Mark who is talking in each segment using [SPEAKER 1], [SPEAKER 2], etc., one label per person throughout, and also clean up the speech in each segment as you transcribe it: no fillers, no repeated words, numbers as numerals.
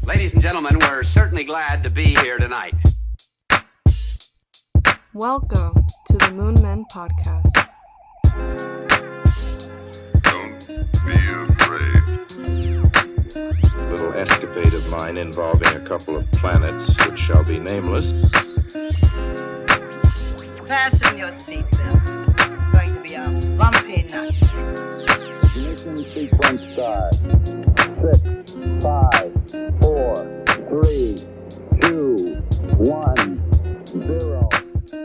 [SPEAKER 1] Ladies and gentlemen, we're certainly glad to be here tonight.
[SPEAKER 2] Welcome to the Moon Men Podcast.
[SPEAKER 3] Don't be afraid.
[SPEAKER 4] A little escapade of mine involving a couple of planets which shall be nameless.
[SPEAKER 5] Fasten your seatbelts. It's going to be a bumpy night.
[SPEAKER 6] Ignition sequence start. 6, 5, 4, 3, 2, 1, 0.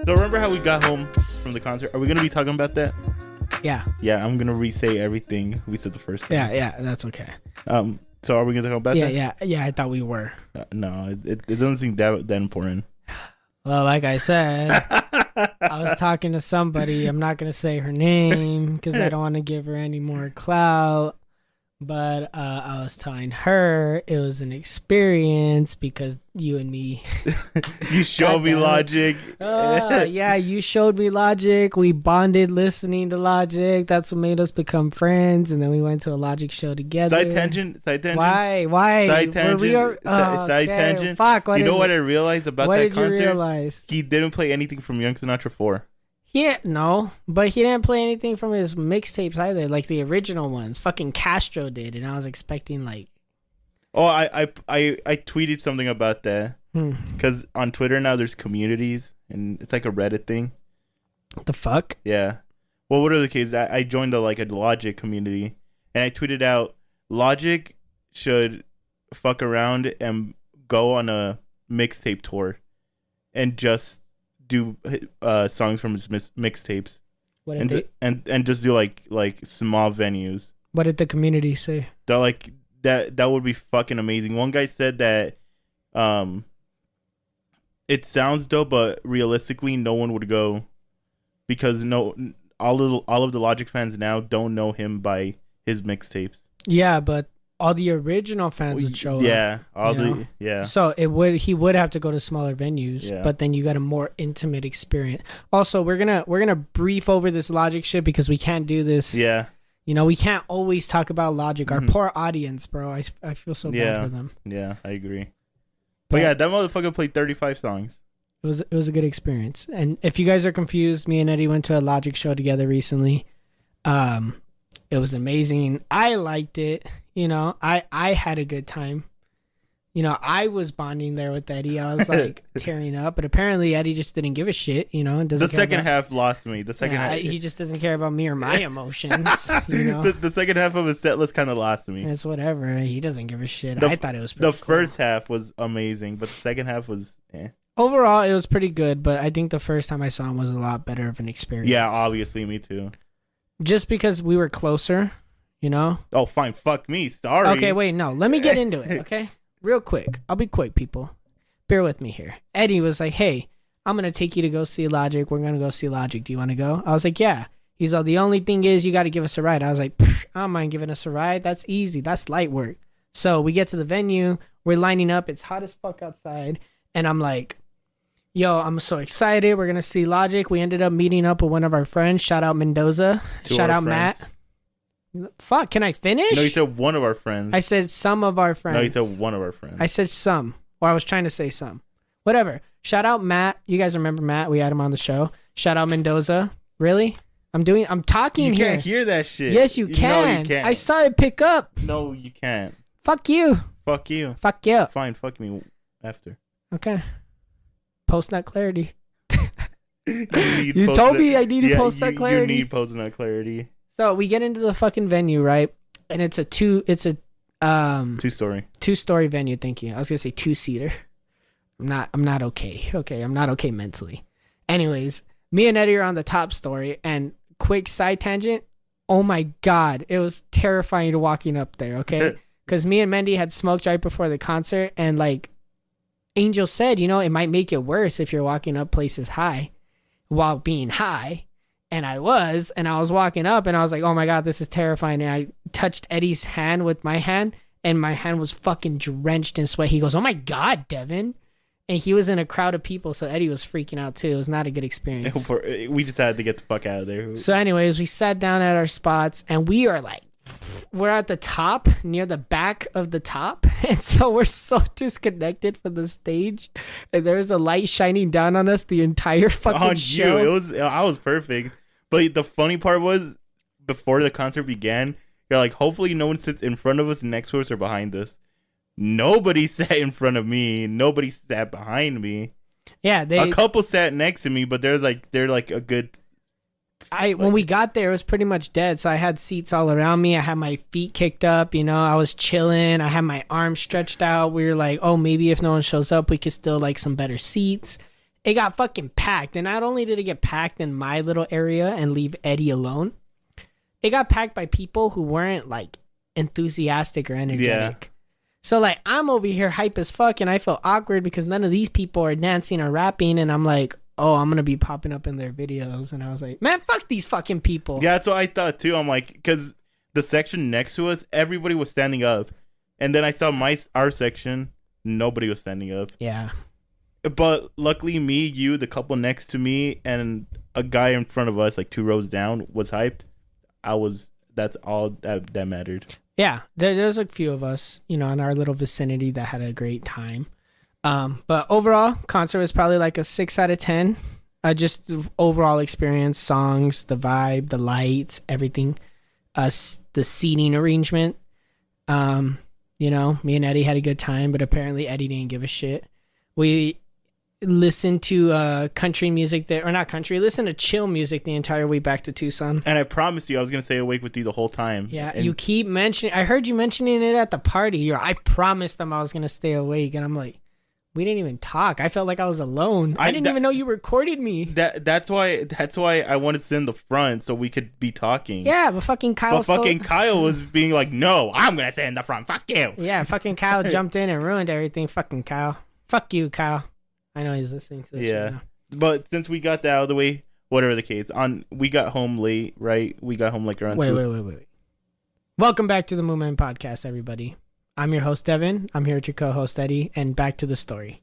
[SPEAKER 7] So remember how we got home from the concert? Are we going to be talking about that?
[SPEAKER 8] Yeah.
[SPEAKER 7] Yeah, I'm going to re-say everything we said the first time.
[SPEAKER 8] Yeah, that's okay.
[SPEAKER 7] So are we going to talk about that?
[SPEAKER 8] Yeah, I thought we were.
[SPEAKER 7] No, it doesn't seem that important.
[SPEAKER 8] Well, like I said, I was talking to somebody. I'm not going to say her name because I don't want to give her any more clout. But I was telling her it was an experience because you and me.
[SPEAKER 7] You showed me Logic.
[SPEAKER 8] Yeah, you showed me Logic. We bonded listening to Logic. That's what made us become friends. And then we went to a Logic show together.
[SPEAKER 7] Side tangent.
[SPEAKER 8] Why?
[SPEAKER 7] Side tangent. Side tangent.
[SPEAKER 8] Fuck,
[SPEAKER 7] you know what I realized about that concert?
[SPEAKER 8] What did you realize?
[SPEAKER 7] He didn't play anything from Young Sinatra 4.
[SPEAKER 8] No, but he didn't play anything from his mixtapes either, like the original ones. Fucking Castro did, and I was expecting like.
[SPEAKER 7] Oh, I tweeted something about that because on Twitter now there's communities and it's like a Reddit thing.
[SPEAKER 8] What the fuck?
[SPEAKER 7] Yeah. Well, what are the cases? I joined a Logic community and I tweeted out Logic should fuck around and go on a mixtape tour and just do songs from his mixtapes and just do like small venues.
[SPEAKER 8] What did the community say?
[SPEAKER 7] They're like that would be fucking amazing. One guy said that it sounds dope, but realistically no one would go because all of the Logic fans now don't know him by his mixtapes.
[SPEAKER 8] Yeah, but all the original fans would show up. So he would have to go to smaller venues, but then you got a more intimate experience. Also, we're gonna brief over this Logic shit because we can't do this.
[SPEAKER 7] Yeah.
[SPEAKER 8] You know, we can't always talk about Logic. Our poor audience, bro. I feel so bad for them.
[SPEAKER 7] Yeah, I agree. But yeah, that motherfucker played 35 songs.
[SPEAKER 8] It was a good experience. And if you guys are confused, me and Eddie went to a Logic show together recently. It was amazing. I liked it. You know, I had a good time. You know, I was bonding there with Eddie. I was like tearing up, but apparently Eddie just didn't give a shit. You know,
[SPEAKER 7] the second half lost me. The second half,
[SPEAKER 8] he just doesn't care about me or my emotions. You know,
[SPEAKER 7] the second half of his set list kind of lost me.
[SPEAKER 8] It's whatever. He doesn't give a shit. I thought it was pretty cool.
[SPEAKER 7] First half was amazing, but the second half was.
[SPEAKER 8] Overall, it was pretty good, but I think the first time I saw him was a lot better of an experience.
[SPEAKER 7] Yeah, obviously, me too.
[SPEAKER 8] Just because we were closer, you know?
[SPEAKER 7] Oh, fine. Fuck me. Sorry.
[SPEAKER 8] Okay, wait, no. Let me get into it, okay? Real quick. I'll be quick, people. Bear with me here. Eddie was like, hey, I'm going to take you to go see Logic. We're going to go see Logic. Do you want to go? I was like, yeah. He's all, the only thing is you got to give us a ride. I was like, I don't mind giving us a ride. That's easy. That's light work. So we get to the venue. We're lining up. It's hot as fuck outside. And I'm like, yo, I'm so excited. We're going to see Logic. We ended up meeting up with one of our friends. Shout out Mendoza. Shout out Matt. Fuck, can I finish?
[SPEAKER 7] No, you said one of our friends.
[SPEAKER 8] I said some of our friends.
[SPEAKER 7] No, you said one of our friends.
[SPEAKER 8] I said some. Or I was trying to say some. Whatever. Shout out Matt. You guys remember Matt? We had him on the show. Shout out Mendoza. Really? I'm talking here.
[SPEAKER 7] You can't hear that shit.
[SPEAKER 8] Yes, you can.
[SPEAKER 7] No, you can't.
[SPEAKER 8] I saw it pick up.
[SPEAKER 7] No, you can't.
[SPEAKER 8] Fuck you.
[SPEAKER 7] Fuck you.
[SPEAKER 8] Fuck you.
[SPEAKER 7] Fine, fuck me after.
[SPEAKER 8] Okay. Post-nut clarity. You told me I needed post-nut clarity.
[SPEAKER 7] You need post-nut clarity.
[SPEAKER 8] So we get into the fucking venue, right? And it's a two-story venue. Thank you. I was gonna say two-seater. I'm not okay. Okay, I'm not okay mentally. Anyways, me and Eddie are on the top story, and quick side tangent. Oh my god, it was terrifying walking up there. Okay, because me and Mendy had smoked right before the concert, and like Angel said, you know, it might make it worse if you're walking up places high while being high. And I was walking up and I was like, oh my God, this is terrifying. And I touched Eddie's hand with my hand and my hand was fucking drenched in sweat. He goes, oh my God, Devin. And he was in a crowd of people. So Eddie was freaking out too. It was not a good experience.
[SPEAKER 7] We just had to get the fuck out of there.
[SPEAKER 8] So anyways, we sat down at our spots and we are like we're at the top, near the back of the top, and so we're so disconnected from the stage, and there's a light shining down on us the entire fucking
[SPEAKER 7] On
[SPEAKER 8] show.
[SPEAKER 7] you, I was perfect. But the funny part was, before the concert began, you're like, hopefully no one sits in front of us, next to us, or behind us. Nobody sat in front of me. Nobody sat behind me.
[SPEAKER 8] Yeah,
[SPEAKER 7] A couple sat next to me, but they're like a good.
[SPEAKER 8] When we got there, it was pretty much dead. So I had seats all around me. I had my feet kicked up. I was chilling. I had my arms stretched out. We were like, oh, maybe if no one shows up, we could still like some better seats. It got fucking packed. And not only did it get packed in my little area and leave Eddie alone, it got packed by people who weren't like enthusiastic or energetic. Yeah. So like I'm over here hype as fuck, and I feel awkward because none of these people are dancing or rapping, and I'm like, oh, I'm gonna be popping up in their videos. And I was like, man, fuck these fucking people.
[SPEAKER 7] Yeah, that's what I thought too. I'm like, because the section next to us, everybody was standing up, and then I saw our section, nobody was standing up.
[SPEAKER 8] Yeah.
[SPEAKER 7] But luckily, me, you, the couple next to me, and a guy in front of us, like 2 rows down, was hyped. That's all that mattered.
[SPEAKER 8] Yeah, there's a few of us, in our little vicinity that had a great time. But overall, concert was probably like a 6 out of 10. Just the overall experience, songs, the vibe, the lights, everything. The seating arrangement. Me and Eddie had a good time, but apparently Eddie didn't give a shit. We listened to country music there, or not country, listen to chill music the entire way back to Tucson.
[SPEAKER 7] And I promised you I was going to stay awake with you the whole time.
[SPEAKER 8] Yeah, and you keep mentioning, I heard you mentioning it at the party. I promised them I was going to stay awake, and I'm like, we didn't even talk. I felt like I was alone. I didn't even know you recorded me.
[SPEAKER 7] That's why I wanted to sit in the front so we could be talking.
[SPEAKER 8] Yeah, but fucking Kyle
[SPEAKER 7] Kyle was being like, no, I'm going to sit in the front. Fuck you.
[SPEAKER 8] Yeah, fucking Kyle jumped in and ruined everything. Fucking Kyle. Fuck you, Kyle. I know he's listening to this.
[SPEAKER 7] Yeah,
[SPEAKER 8] right now.
[SPEAKER 7] But since we got that out of the way, whatever the case, we got home late, right? We got home like around
[SPEAKER 8] Wait. Welcome back to the Moon Man Podcast, everybody. I'm your host, Devin. I'm here with your co-host, Eddie, and back to the story.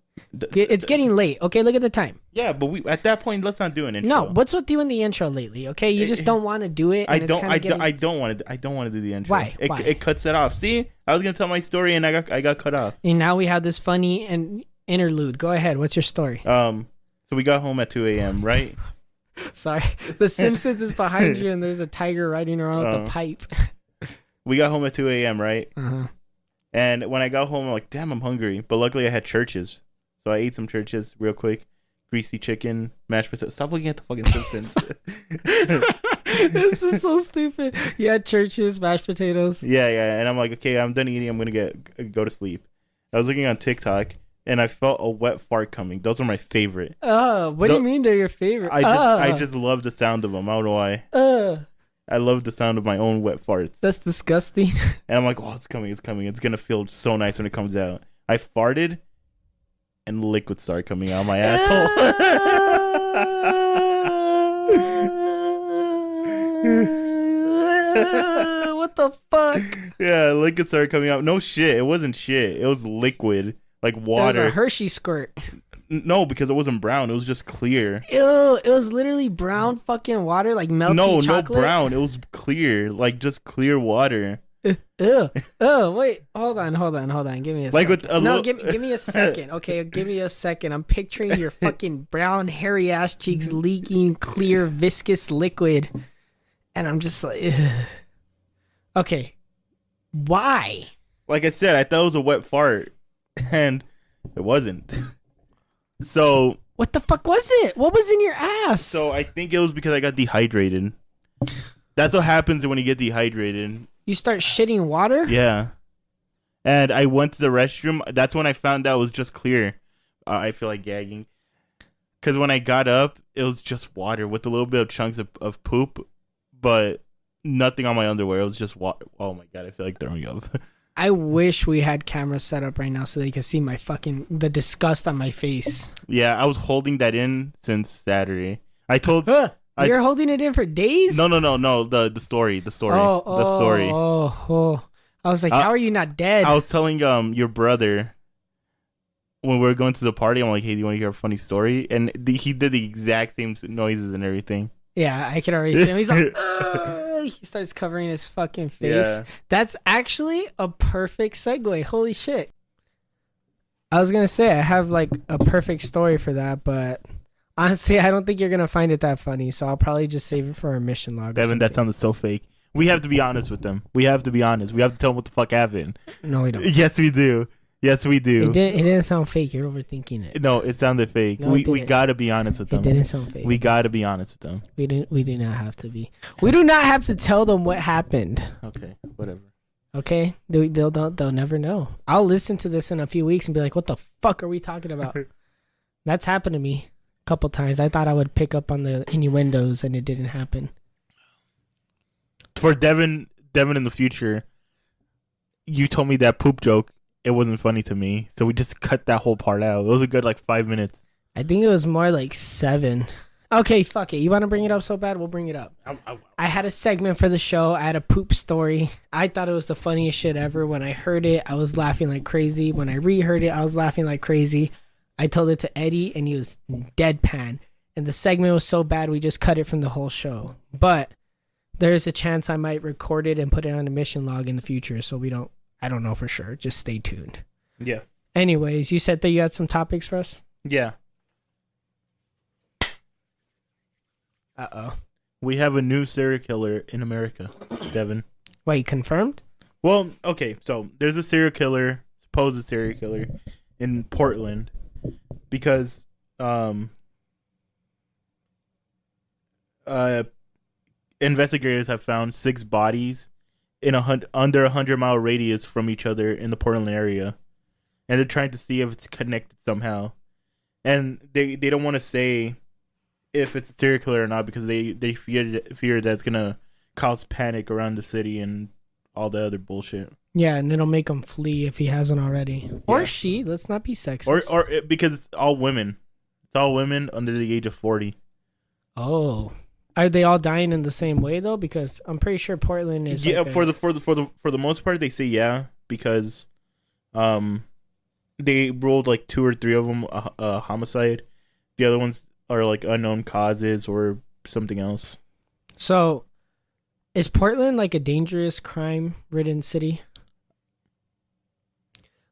[SPEAKER 8] It's getting late, okay? Look at the time.
[SPEAKER 7] Yeah, but at that point, let's not do an intro.
[SPEAKER 8] No, what's with you in the intro lately, okay? You just don't want to do it.
[SPEAKER 7] I don't want to do the intro.
[SPEAKER 8] Why?
[SPEAKER 7] It cuts it off. See? I was going to tell my story, and I got cut off.
[SPEAKER 8] And now we have this funny and interlude. Go ahead. What's your story?
[SPEAKER 7] So we got home at 2 a.m., right?
[SPEAKER 8] Sorry. The Simpsons is behind you, and there's a tiger riding around with a pipe.
[SPEAKER 7] We got home at 2 a.m., right?
[SPEAKER 8] Uh-huh.
[SPEAKER 7] And when I got home, I'm like, damn, I'm hungry. But luckily, I had churches. So I ate some churches real quick. Greasy chicken, mashed potatoes. Stop looking at the fucking Simpsons.
[SPEAKER 8] This is so stupid. You had churches, mashed potatoes.
[SPEAKER 7] Yeah. And I'm like, okay, I'm done eating. I'm going to go to sleep. I was looking on TikTok, and I felt a wet fart coming. Those are my favorite.
[SPEAKER 8] What do you mean they're your favorite?
[SPEAKER 7] I just love the sound of them. I don't know why. I love the sound of my own wet farts.
[SPEAKER 8] That's disgusting.
[SPEAKER 7] And I'm like, oh, it's coming. It's going to feel so nice when it comes out. I farted, and liquid started coming out of my asshole.
[SPEAKER 8] What the fuck?
[SPEAKER 7] Yeah, liquid started coming out. No shit. It wasn't shit. It was liquid. Like water.
[SPEAKER 8] It was a Hershey squirt.
[SPEAKER 7] No, because it wasn't brown. It was just clear.
[SPEAKER 8] Ew, it was literally brown fucking water, like melting chocolate.
[SPEAKER 7] No brown. It was clear. Like just clear water.
[SPEAKER 8] Ew. Oh, wait. Hold on. Give me a second. Give me a second. Okay, give me a second. I'm picturing your fucking brown, hairy ass cheeks leaking clear, viscous liquid. And I'm just like, ugh. Okay. Why?
[SPEAKER 7] Like I said, I thought it was a wet fart. And it wasn't. So.
[SPEAKER 8] What the fuck was it? What was in your ass?
[SPEAKER 7] So I think it was because I got dehydrated. That's what happens when you get dehydrated.
[SPEAKER 8] You start shitting water?
[SPEAKER 7] Yeah. And I went to the restroom. That's when I found out it was just clear. I feel like gagging. Because when I got up, it was just water with a little bit of chunks of poop, but nothing on my underwear. It was just water. Oh my God, I feel like throwing up.
[SPEAKER 8] I wish we had cameras set up right now so they could see the disgust on my face.
[SPEAKER 7] Yeah, I was holding that in since Saturday. I told...
[SPEAKER 8] You're holding it in for days?
[SPEAKER 7] No. The story. The story.
[SPEAKER 8] Oh. I was like, how are you not dead?
[SPEAKER 7] I was telling your brother when we were going to the party. I'm like, hey, do you want to hear a funny story? And he did the exact same noises and everything.
[SPEAKER 8] Yeah, I can already see him. He's like, He starts covering his fucking face.
[SPEAKER 7] Yeah.
[SPEAKER 8] That's actually a perfect segue. Holy shit. I was gonna say I have like a perfect story for that, but honestly, I don't think you're gonna find it that funny. So I'll probably just save it for our mission log.
[SPEAKER 7] Devin, that sounded so fake. We have to be honest with them. We have to be honest. We have to tell them what the fuck happened.
[SPEAKER 8] No, we don't.
[SPEAKER 7] Yes, we do. Yes, we do.
[SPEAKER 8] It didn't sound fake. You're overthinking it.
[SPEAKER 7] No, it sounded fake.
[SPEAKER 8] No, it
[SPEAKER 7] we
[SPEAKER 8] didn't.
[SPEAKER 7] gotta be honest with them.
[SPEAKER 8] It didn't sound fake.
[SPEAKER 7] We gotta be honest with them.
[SPEAKER 8] We do not have to be. We do not have to tell them what happened.
[SPEAKER 7] Okay, whatever.
[SPEAKER 8] Okay, they'll never know. I'll listen to this in a few weeks and be like, "What the fuck are we talking about?" That's happened to me a couple times. I thought I would pick up on the innuendos, and it didn't happen.
[SPEAKER 7] For Devin in the future, you told me that poop joke. It wasn't funny to me, so we just cut that whole part out. It was a good 5 minutes.
[SPEAKER 8] I think it was more like 7. Okay, fuck it. You want to bring it up so bad? We'll bring it up. I had a segment for the show. I had a poop story. I thought it was the funniest shit ever. When I heard it, I was laughing like crazy. When I reheard it, I was laughing like crazy. I told it to Eddie, and he was deadpan. And the segment was so bad, we just cut it from the whole show. But there's a chance I might record it and put it on the mission log in the future, so I don't know for sure. Just stay tuned.
[SPEAKER 7] Yeah.
[SPEAKER 8] Anyways, you said that you had some topics for us?
[SPEAKER 7] Yeah.
[SPEAKER 8] Uh-oh.
[SPEAKER 7] We have a new serial killer in America, Devin.
[SPEAKER 8] Wait, confirmed?
[SPEAKER 7] Well, okay, so there's a supposed serial killer in Portland because investigators have found 6 bodies in under 100-mile radius from each other in the Portland area, and they're trying to see if it's connected somehow. And they don't want to say if it's a serial killer or not because they fear that it's gonna cause panic around the city and all the other bullshit.
[SPEAKER 8] Yeah, and it'll make him flee if he hasn't already. Or she. Let's not be sexist.
[SPEAKER 7] Or because it's all women. It's all women under the age of 40.
[SPEAKER 8] Oh. Are they all dying in the same way though? Because I'm pretty sure Portland is
[SPEAKER 7] for the most part they say yeah, because they ruled 2 or 3 of them a homicide. The other ones are unknown causes or something else.
[SPEAKER 8] So is Portland a dangerous crime-ridden city?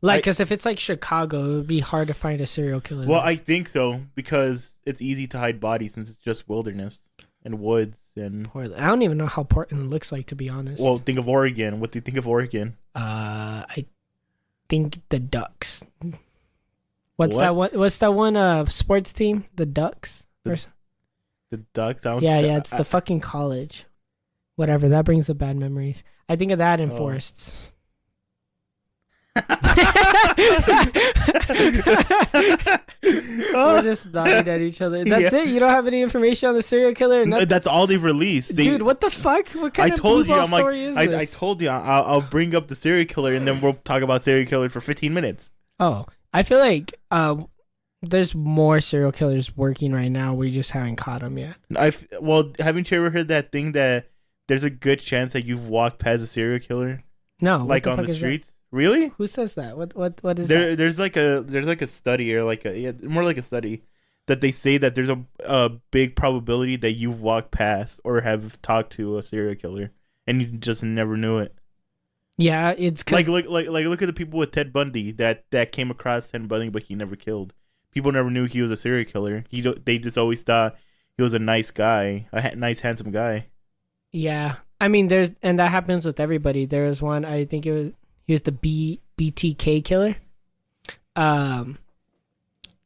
[SPEAKER 8] Because if it's Chicago, it would be hard to find a serial killer.
[SPEAKER 7] Well, I think so because it's easy to hide bodies since it's just wilderness and woods and.
[SPEAKER 8] Portland. I don't even know how Portland looks like, to be honest.
[SPEAKER 7] Well, think of Oregon. What do you think of Oregon?
[SPEAKER 8] I think the Ducks. What's
[SPEAKER 7] What?
[SPEAKER 8] that one sports team? The Ducks.
[SPEAKER 7] The Ducks.
[SPEAKER 8] Yeah. It's the fucking college. Whatever. That brings up bad memories. I think of that in forests. We're just dying at each other. That's it. You don't have any information on the serial killer.
[SPEAKER 7] No, that's all they've released.
[SPEAKER 8] Dude, what the fuck? What kind of
[SPEAKER 7] told you,
[SPEAKER 8] story is this?
[SPEAKER 7] I told you, I'll bring up the serial killer and then we'll talk about serial killer for 15 minutes.
[SPEAKER 8] Oh, I feel like there's more serial killers working right now. We just haven't caught them yet.
[SPEAKER 7] Haven't you ever heard that thing that there's a good chance that you've walked past a serial killer?
[SPEAKER 8] No,
[SPEAKER 7] on the streets. Really?
[SPEAKER 8] Who says that? What is
[SPEAKER 7] that?
[SPEAKER 8] There's
[SPEAKER 7] a study or more like a study that they say that there's a big probability that you've walked past or have talked to a serial killer and you just never knew it.
[SPEAKER 8] Yeah, it's
[SPEAKER 7] look at the people with Ted Bundy that came across Ted Bundy but he never killed. People never knew he was a serial killer. They just always thought he was a nice guy, nice handsome guy. Yeah,
[SPEAKER 8] I mean and that happens with everybody. There was one, I think he was the BTK killer.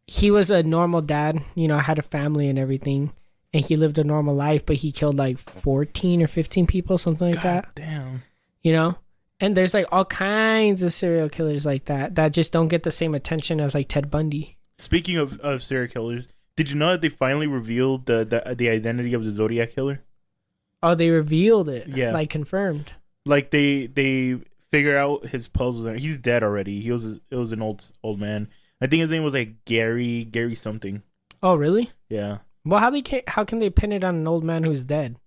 [SPEAKER 8] He was a normal dad, had a family and everything, and he lived a normal life, but he killed 14 or 15 people, something like that.
[SPEAKER 7] Damn.
[SPEAKER 8] And there's all kinds of serial killers like that just don't get the same attention as Ted Bundy.
[SPEAKER 7] Speaking of serial killers, did you know that they finally revealed the identity of the Zodiac killer?
[SPEAKER 8] Oh, they revealed it.
[SPEAKER 7] Yeah.
[SPEAKER 8] Confirmed.
[SPEAKER 7] They figure out his puzzle. He's dead already. It was an old man. I think his name was Gary something.
[SPEAKER 8] Oh, really?
[SPEAKER 7] Yeah.
[SPEAKER 8] Well, how can they pin it on an old man who's dead?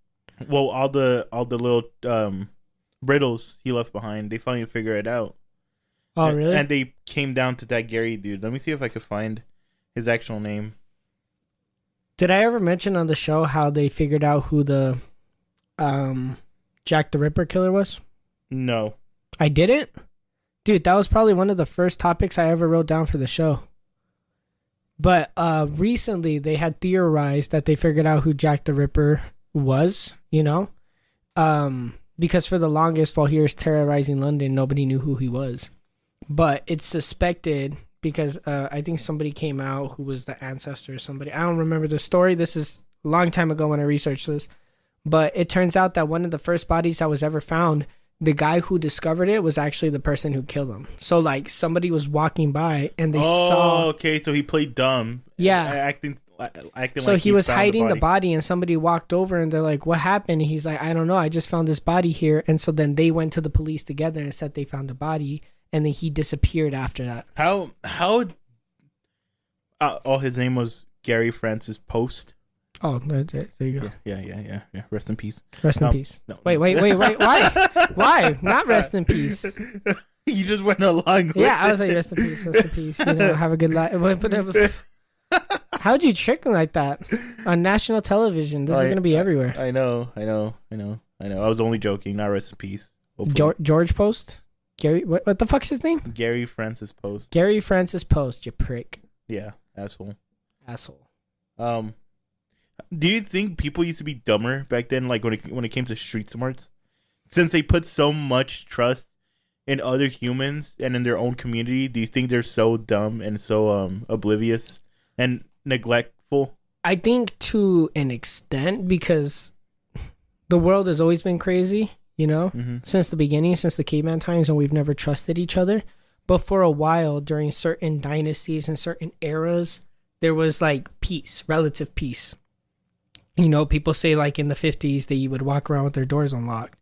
[SPEAKER 7] Well, all the little riddles he left behind, they finally figure it out.
[SPEAKER 8] Oh, really?
[SPEAKER 7] And they came down to that Gary dude. Let me see if I could find his actual name.
[SPEAKER 8] Did I ever mention on the show how they figured out who the Jack the Ripper killer was?
[SPEAKER 7] No.
[SPEAKER 8] I didn't? Dude, that was probably one of the first topics I ever wrote down for the show. But recently they had theorized that they figured out who Jack the Ripper was, you know? Because for the longest, while he was terrorizing London, nobody knew who he was. But it's suspected because I think somebody came out who was the ancestor or somebody. I don't remember the story. This is a long time ago when I researched this. But it turns out that one of the first bodies that was ever found, the guy who discovered it was actually the person who killed him. So, like, somebody was walking by and they saw...
[SPEAKER 7] Oh, okay, so he played dumb.
[SPEAKER 8] Yeah.
[SPEAKER 7] Acting
[SPEAKER 8] so
[SPEAKER 7] like
[SPEAKER 8] he was
[SPEAKER 7] found
[SPEAKER 8] hiding the body and somebody walked over and they're like, what happened? He's like, I don't know. I just found this body here. And so then they went to the police together and said they found a body. And then he disappeared after that.
[SPEAKER 7] How his name was Gary Francis Post.
[SPEAKER 8] Oh, there you go.
[SPEAKER 7] Yeah. Rest in peace.
[SPEAKER 8] Rest in peace.
[SPEAKER 7] No.
[SPEAKER 8] Wait. Why? Why? Not rest in peace.
[SPEAKER 7] You just went along with
[SPEAKER 8] Yeah, I
[SPEAKER 7] it.
[SPEAKER 8] was like, rest in peace. Rest in peace. You know, have a good life. How'd you trick him like that on national television? This is going to be everywhere.
[SPEAKER 7] I know. I was only joking. Not rest in peace. Hopefully.
[SPEAKER 8] George Post? Gary, what the fuck's his name?
[SPEAKER 7] Gary Francis Post.
[SPEAKER 8] Gary Francis Post, you prick.
[SPEAKER 7] Yeah, asshole. Do you think people used to be dumber back then, like when it came to street smarts? Since they put so much trust in other humans and in their own community, do you think they're so dumb and so oblivious and neglectful?
[SPEAKER 8] I think to an extent, because the world has always been crazy, you know, since the beginning, since the caveman times, and we've never trusted each other. But for a while, during certain dynasties and certain eras, there was like peace, relative peace. You know, people say like in the 50s that you would walk around with their doors unlocked.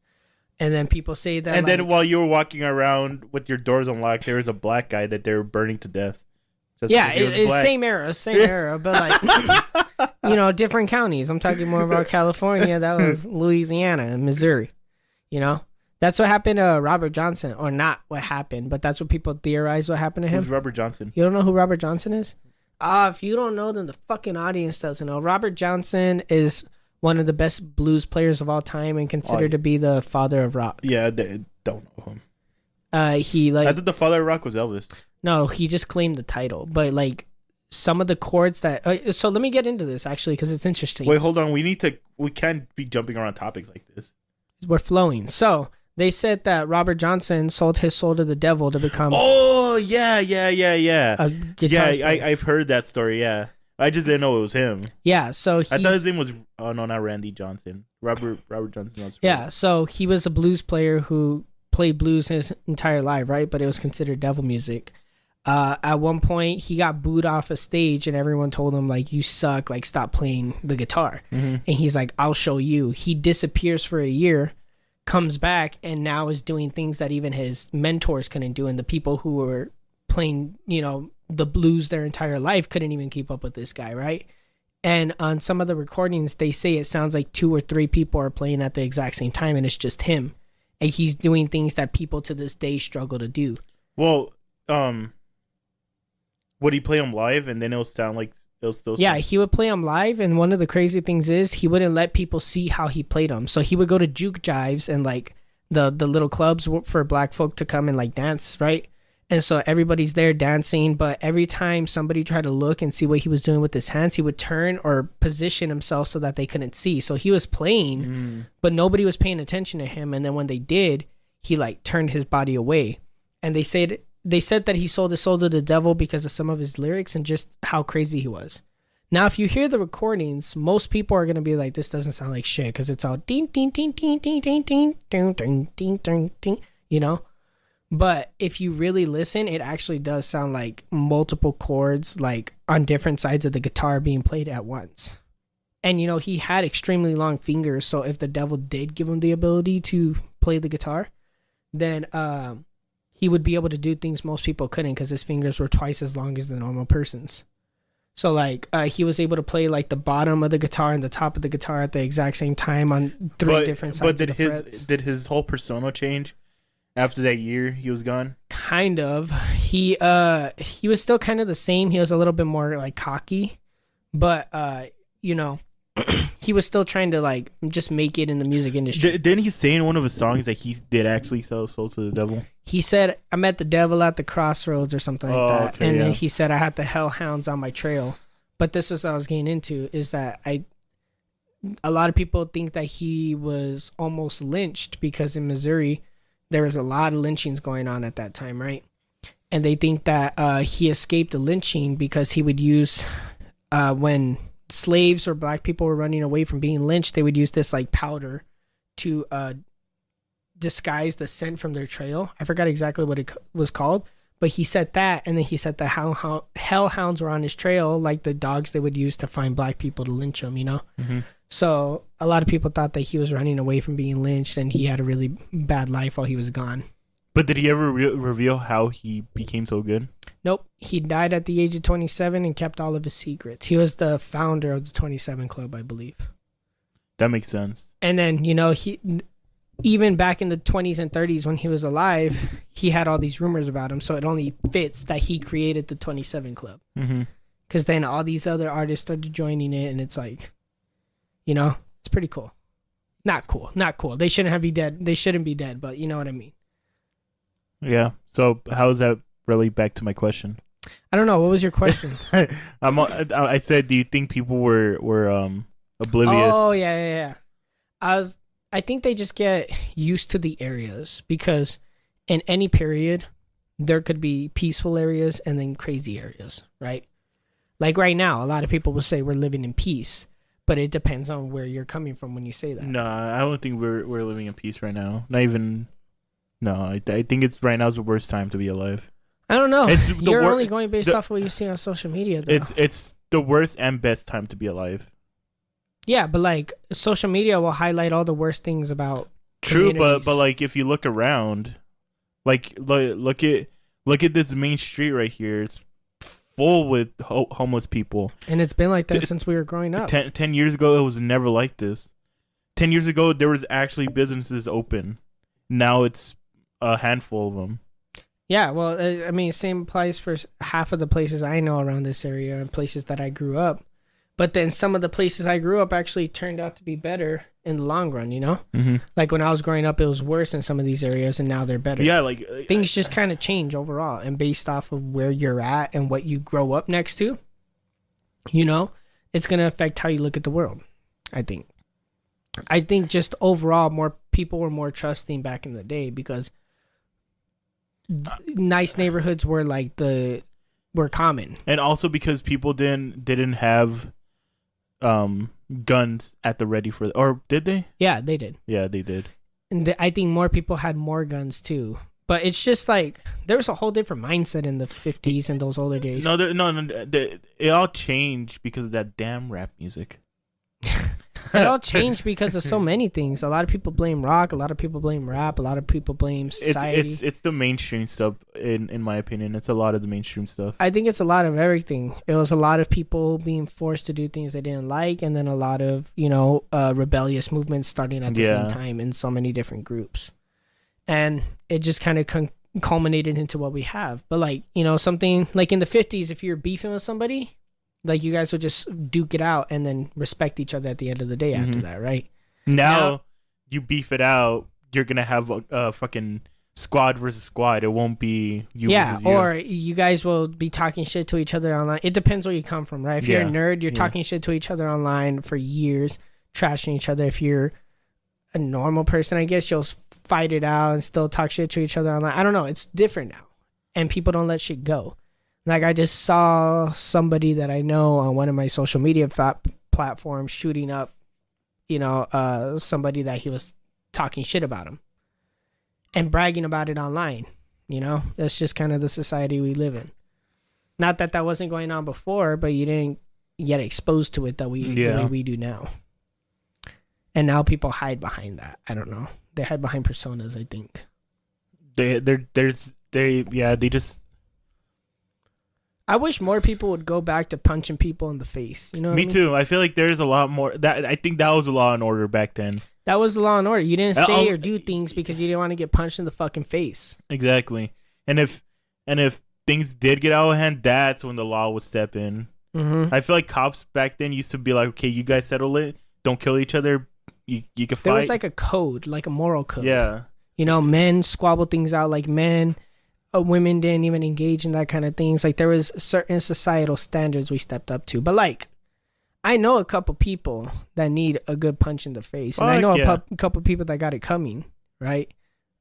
[SPEAKER 8] And then people say that.
[SPEAKER 7] And then while you were walking around with your doors unlocked, there was a black guy that they were burning to death.
[SPEAKER 8] Yeah, it's same era, but like, you know, different counties. I'm talking more about California. That was Louisiana and Missouri. You know, that's what happened to Robert Johnson, or not what happened, but that's what people theorize what happened to him.
[SPEAKER 7] Who's Robert Johnson?
[SPEAKER 8] You don't know who Robert Johnson is? If you don't know, then the fucking audience doesn't know. Robert Johnson is one of the best blues players of all time and considered to be the father of rock.
[SPEAKER 7] Yeah, they don't know him.
[SPEAKER 8] I thought
[SPEAKER 7] the father of rock was Elvis.
[SPEAKER 8] No, he just claimed the title. But like some of the chords that... so let me get into this actually because it's interesting.
[SPEAKER 7] Wait, hold on. We can't be jumping around topics like this.
[SPEAKER 8] We're flowing. So they said that Robert Johnson sold his soul to the devil to become...
[SPEAKER 7] Oh, yeah.
[SPEAKER 8] a guitar player.
[SPEAKER 7] I've heard that story, yeah. I just didn't know it was him.
[SPEAKER 8] Yeah, so
[SPEAKER 7] I thought his name was... Oh, no, not Randy Johnson. Robert Johnson. Was
[SPEAKER 8] yeah, so he was a blues player who played blues his entire life, right? But it was considered devil music. At one point, he got booed off a stage and everyone told him, like, you suck, like, stop playing the guitar. And he's like, I'll show you. He disappears for a year, comes back, and now is doing things that even his mentors couldn't do. And the people who were playing, you know, the blues their entire life couldn't even keep up with this guy, right? And on some of the recordings, they say it sounds like 2 or 3 people are playing at the exact same time, and it's just him. And he's doing things that people to this day struggle to do.
[SPEAKER 7] Well, would he play them live and then it'll sound like it'll still sound...
[SPEAKER 8] Yeah, he would play them live, and one of the crazy things is he wouldn't let people see how he played them. So he would go to juke jives and like the little clubs for black folk to come and like dance, right? And so everybody's there dancing, but every time somebody tried to look and see what he was doing with his hands, he would turn or position himself so that they couldn't see. So he was playing, but nobody was paying attention to him. And then when they did, he like turned his body away. And they said that he sold his soul to the devil because of some of his lyrics and just how crazy he was. Now, if you hear the recordings, most people are going to be like, this doesn't sound like shit because it's all ding, ding, ding, ding, ding, ding, ding, ding, ding, ding, ding, ding, you know? But if you really listen, it actually does sound like multiple chords, like on different sides of the guitar being played at once. And, you know, he had extremely long fingers. So if the devil did give him the ability to play the guitar, then he would be able to do things most people couldn't because his fingers were twice as long as the normal person's. So like he was able to play like the bottom of the guitar and the top of the guitar at the exact same time on 3 different sides of the frets.
[SPEAKER 7] Did his whole persona change after that year he was gone?
[SPEAKER 8] Kind of. He was still kind of the same. He was a little bit more like cocky, but you know, he was still trying to like just make it in the music industry.
[SPEAKER 7] Didn't he say in one of his songs that he did actually sell his soul to the devil?
[SPEAKER 8] He said, "I met the devil at the crossroads" or something like that.
[SPEAKER 7] Okay,
[SPEAKER 8] and
[SPEAKER 7] yeah.
[SPEAKER 8] then he said, "I had the hellhounds on my trail." But this is what I was getting into, is that a lot of people think that he was almost lynched because in Missouri there was a lot of lynchings going on at that time, right? And they think that he escaped a lynching because he would use when slaves or black people were running away from being lynched, they would use this like powder to disguise the scent from their trail. I forgot exactly what it was called, but he said that, and then he said the hellhounds were on his trail, like the dogs they would use to find black people to lynch them, you know?
[SPEAKER 7] Mm-hmm.
[SPEAKER 8] So a lot of people thought that he was running away from being lynched, and he had a really bad life while he was gone.
[SPEAKER 7] But did he ever reveal how he became so good?
[SPEAKER 8] Nope. He died at the age of 27 and kept all of his secrets. He was the founder of the 27 Club, I believe.
[SPEAKER 7] That makes sense.
[SPEAKER 8] And then, you know, he even back in the 20s and 30s when he was alive, he had all these rumors about him. So it only fits that he created the 27 Club.
[SPEAKER 7] Mm-hmm.
[SPEAKER 8] Because then all these other artists started joining it, and it's like, you know, it's pretty cool. Not cool. They shouldn't be dead, but you know what I mean.
[SPEAKER 7] Yeah. So how is that really back to my question?
[SPEAKER 8] I don't know. What was your question?
[SPEAKER 7] I said, do you think people were oblivious?
[SPEAKER 8] Oh yeah. I think they just get used to the areas, because in any period there could be peaceful areas and then crazy areas, right? Like right now, a lot of people will say we're living in peace, but it depends on where you're coming from when you say that.
[SPEAKER 7] No, I don't think we're living in peace right now. Not even. No, I think it's right now is the worst time to be alive.
[SPEAKER 8] I don't know. You're
[SPEAKER 7] wor-
[SPEAKER 8] only going based off of what you see on social media, though.
[SPEAKER 7] It's the worst and best time to be alive.
[SPEAKER 8] Yeah, but like social media will highlight all the worst things about
[SPEAKER 7] True,
[SPEAKER 8] communities.
[SPEAKER 7] but like if you look around, like look at this main street right here. It's full with homeless people.
[SPEAKER 8] And it's been like that since we were growing up.
[SPEAKER 7] 10 years ago, it was never like this. 10 years ago, there was actually businesses open. Now it's a handful of them.
[SPEAKER 8] Yeah, well, I mean, same applies for half of the places I know around this area and places that I grew up. But then some of the places I grew up actually turned out to be better in the long run, you know?
[SPEAKER 7] Mm-hmm.
[SPEAKER 8] Like when I was growing up, it was worse in some of these areas, and now they're better.
[SPEAKER 7] Yeah, like
[SPEAKER 8] things just kind of change overall, and based off of where you're at and what you grow up next to, you know, it's going to affect how you look at the world, I think. I think just overall, more people were more trusting back in the day because nice neighborhoods were were common,
[SPEAKER 7] and also because people didn't have guns at the ready for, or did they?
[SPEAKER 8] Yeah, they did.
[SPEAKER 7] Yeah, they did.
[SPEAKER 8] And I think more people had more guns too. But it's just like there was a whole different mindset in the 50s and those older days.
[SPEAKER 7] No, it all changed because of that damn rap music.
[SPEAKER 8] It all changed because of so many things. A lot of people blame rock. A lot of people blame rap. A lot of people blame society.
[SPEAKER 7] It's the mainstream stuff, in my opinion. It's a lot of the mainstream stuff.
[SPEAKER 8] I think it's a lot of everything. It was a lot of people being forced to do things they didn't like, and then a lot of, rebellious movements starting at the same time in so many different groups. And it just kind of culminated into what we have. But something like in the 50s, if you're beefing with somebody, like you guys would just duke it out and then respect each other at the end of the day after that, right?
[SPEAKER 7] Now you beef it out, you're gonna have a fucking squad versus squad. It won't be you versus you.
[SPEAKER 8] Or you guys will be talking shit to each other online. It depends where you come from, right? If you're a nerd, you're talking shit to each other online for years, trashing each other. If you're a normal person, I guess you'll fight it out and still talk shit to each other online. I don't know. It's different now, and people don't let shit go. Like I just saw somebody that I know on one of my social media platforms shooting up, somebody that he was talking shit about him and bragging about it online. That's just kind of the society we live in. Not that wasn't going on before, but you didn't get exposed to it the way we do now. And now people hide behind that. I don't know. They hide behind personas, I think.
[SPEAKER 7] They just.
[SPEAKER 8] I wish more people would go back to punching people in the face. You know what I mean?
[SPEAKER 7] Too. I feel like there's a lot more. I think that was a law and order back then.
[SPEAKER 8] That was the law and order. You didn't say or do things because you didn't want to get punched in the fucking face.
[SPEAKER 7] Exactly. And if things did get out of hand, that's when the law would step in.
[SPEAKER 8] Mm-hmm.
[SPEAKER 7] I feel like cops back then used to be like, okay, you guys settle it. Don't kill each other. You can fight.
[SPEAKER 8] There was like a code, like a moral code.
[SPEAKER 7] Yeah.
[SPEAKER 8] You know, men squabbled things out like men. Women didn't even engage in that kind of things. Like there was certain societal standards we stepped up to. But like, I know a couple people that need a good punch in the face. And I know a couple people that got it coming, right?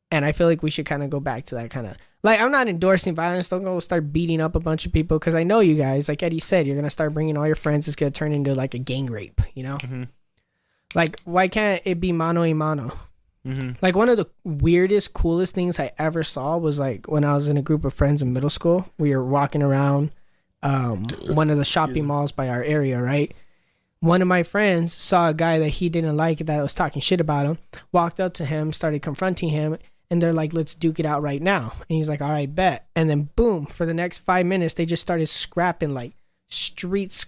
[SPEAKER 8] And I feel like we should kind of go back to that kind of... Like, I'm not endorsing violence. Don't go start beating up a bunch of people because I know you guys, like Eddie said, you're going to start bringing all your friends. It's going to turn into like a gang rape, you know?
[SPEAKER 7] Mm-hmm.
[SPEAKER 8] Like, why can't it be mano a mano?
[SPEAKER 7] Mm-hmm.
[SPEAKER 8] Like, one of the weirdest, coolest things I ever saw was like when I was in a group of friends in middle school. We were walking around one of the shopping malls by our area, right? One of my friends saw a guy that he didn't like that was talking shit about him, walked up to him, started confronting him, and they're like, let's duke it out right now. And he's like, all right, bet. And then boom, for the next 5 minutes, they just started scrapping, like street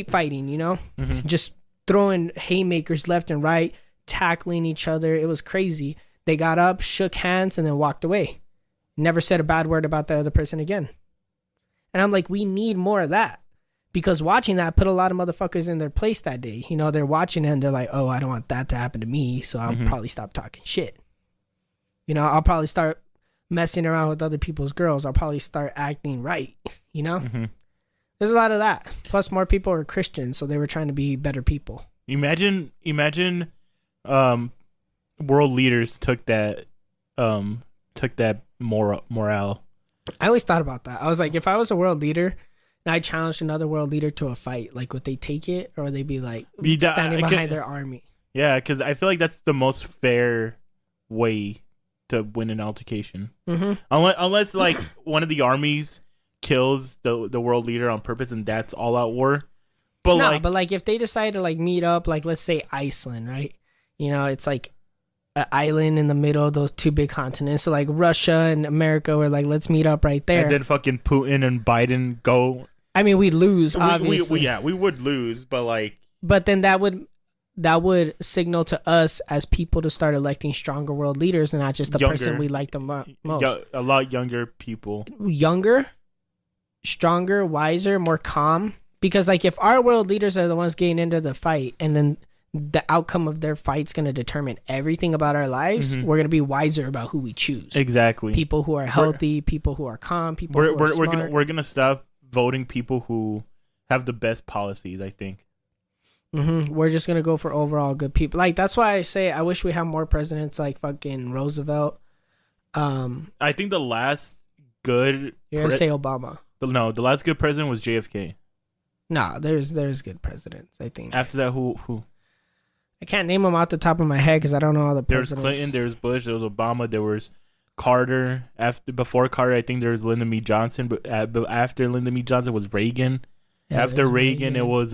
[SPEAKER 8] fighting, you know?
[SPEAKER 7] Mm-hmm.
[SPEAKER 8] Just throwing haymakers left and right, tackling each other. It was crazy. They got up, shook hands, and then walked away. Never said a bad word about the other person again. And I'm like, we need more of that. Because watching that put a lot of motherfuckers in their place that day. You know, they're watching it and they're like, oh, I don't want that to happen to me, so I'll probably stop talking shit. You know, I'll probably start messing around with other people's girls. I'll probably start acting right, you know?
[SPEAKER 7] Mm-hmm.
[SPEAKER 8] There's a lot of that. Plus, more people are Christians, so they were trying to be better people.
[SPEAKER 7] Imagine world leaders took that morale.
[SPEAKER 8] I always thought about that. I was like, if I was a world leader and I challenged another world leader to a fight, like, would they take it, or would they be like standing behind their army?
[SPEAKER 7] Yeah, because I feel like that's the most fair way to win an altercation.
[SPEAKER 8] Mm-hmm.
[SPEAKER 7] Unless like one of the armies kills the world leader on purpose, and that's all out war. But
[SPEAKER 8] like if they decide to like meet up, like let's say Iceland, right? You know, it's like an island in the middle of those two big continents. So like Russia and America were like, let's meet up right there.
[SPEAKER 7] And then fucking Putin and Biden go.
[SPEAKER 8] I mean, we'd lose, obviously.
[SPEAKER 7] We would lose, but like.
[SPEAKER 8] But then that would signal to us as people to start electing stronger world leaders, and not just the person we like the most.
[SPEAKER 7] A lot younger people.
[SPEAKER 8] Younger, stronger, wiser, more calm. Because like if our world leaders are the ones getting into the fight, and then the outcome of their fight's going to determine everything about our lives, we're going to be wiser about who we choose.
[SPEAKER 7] Exactly.
[SPEAKER 8] People who are healthy, people who are calm, people who are smart.
[SPEAKER 7] We're gonna stop voting people who have the best policies, I think.
[SPEAKER 8] Mm-hmm. We're just gonna go for overall good people. Like that's why I say I wish we had more presidents like fucking Roosevelt.
[SPEAKER 7] I think the last good.
[SPEAKER 8] You're gonna say Obama?
[SPEAKER 7] No, the last good president was JFK.
[SPEAKER 8] Nah, there's good presidents. I think.
[SPEAKER 7] After that, who?
[SPEAKER 8] I can't name them off the top of my head because I don't know all the presidents.
[SPEAKER 7] There was Clinton, there was Bush, there was Obama, there was Carter. Before Carter, I think there was Lyndon B. Johnson. But after Lyndon B. Johnson was Reagan. Yeah, after Reagan, it was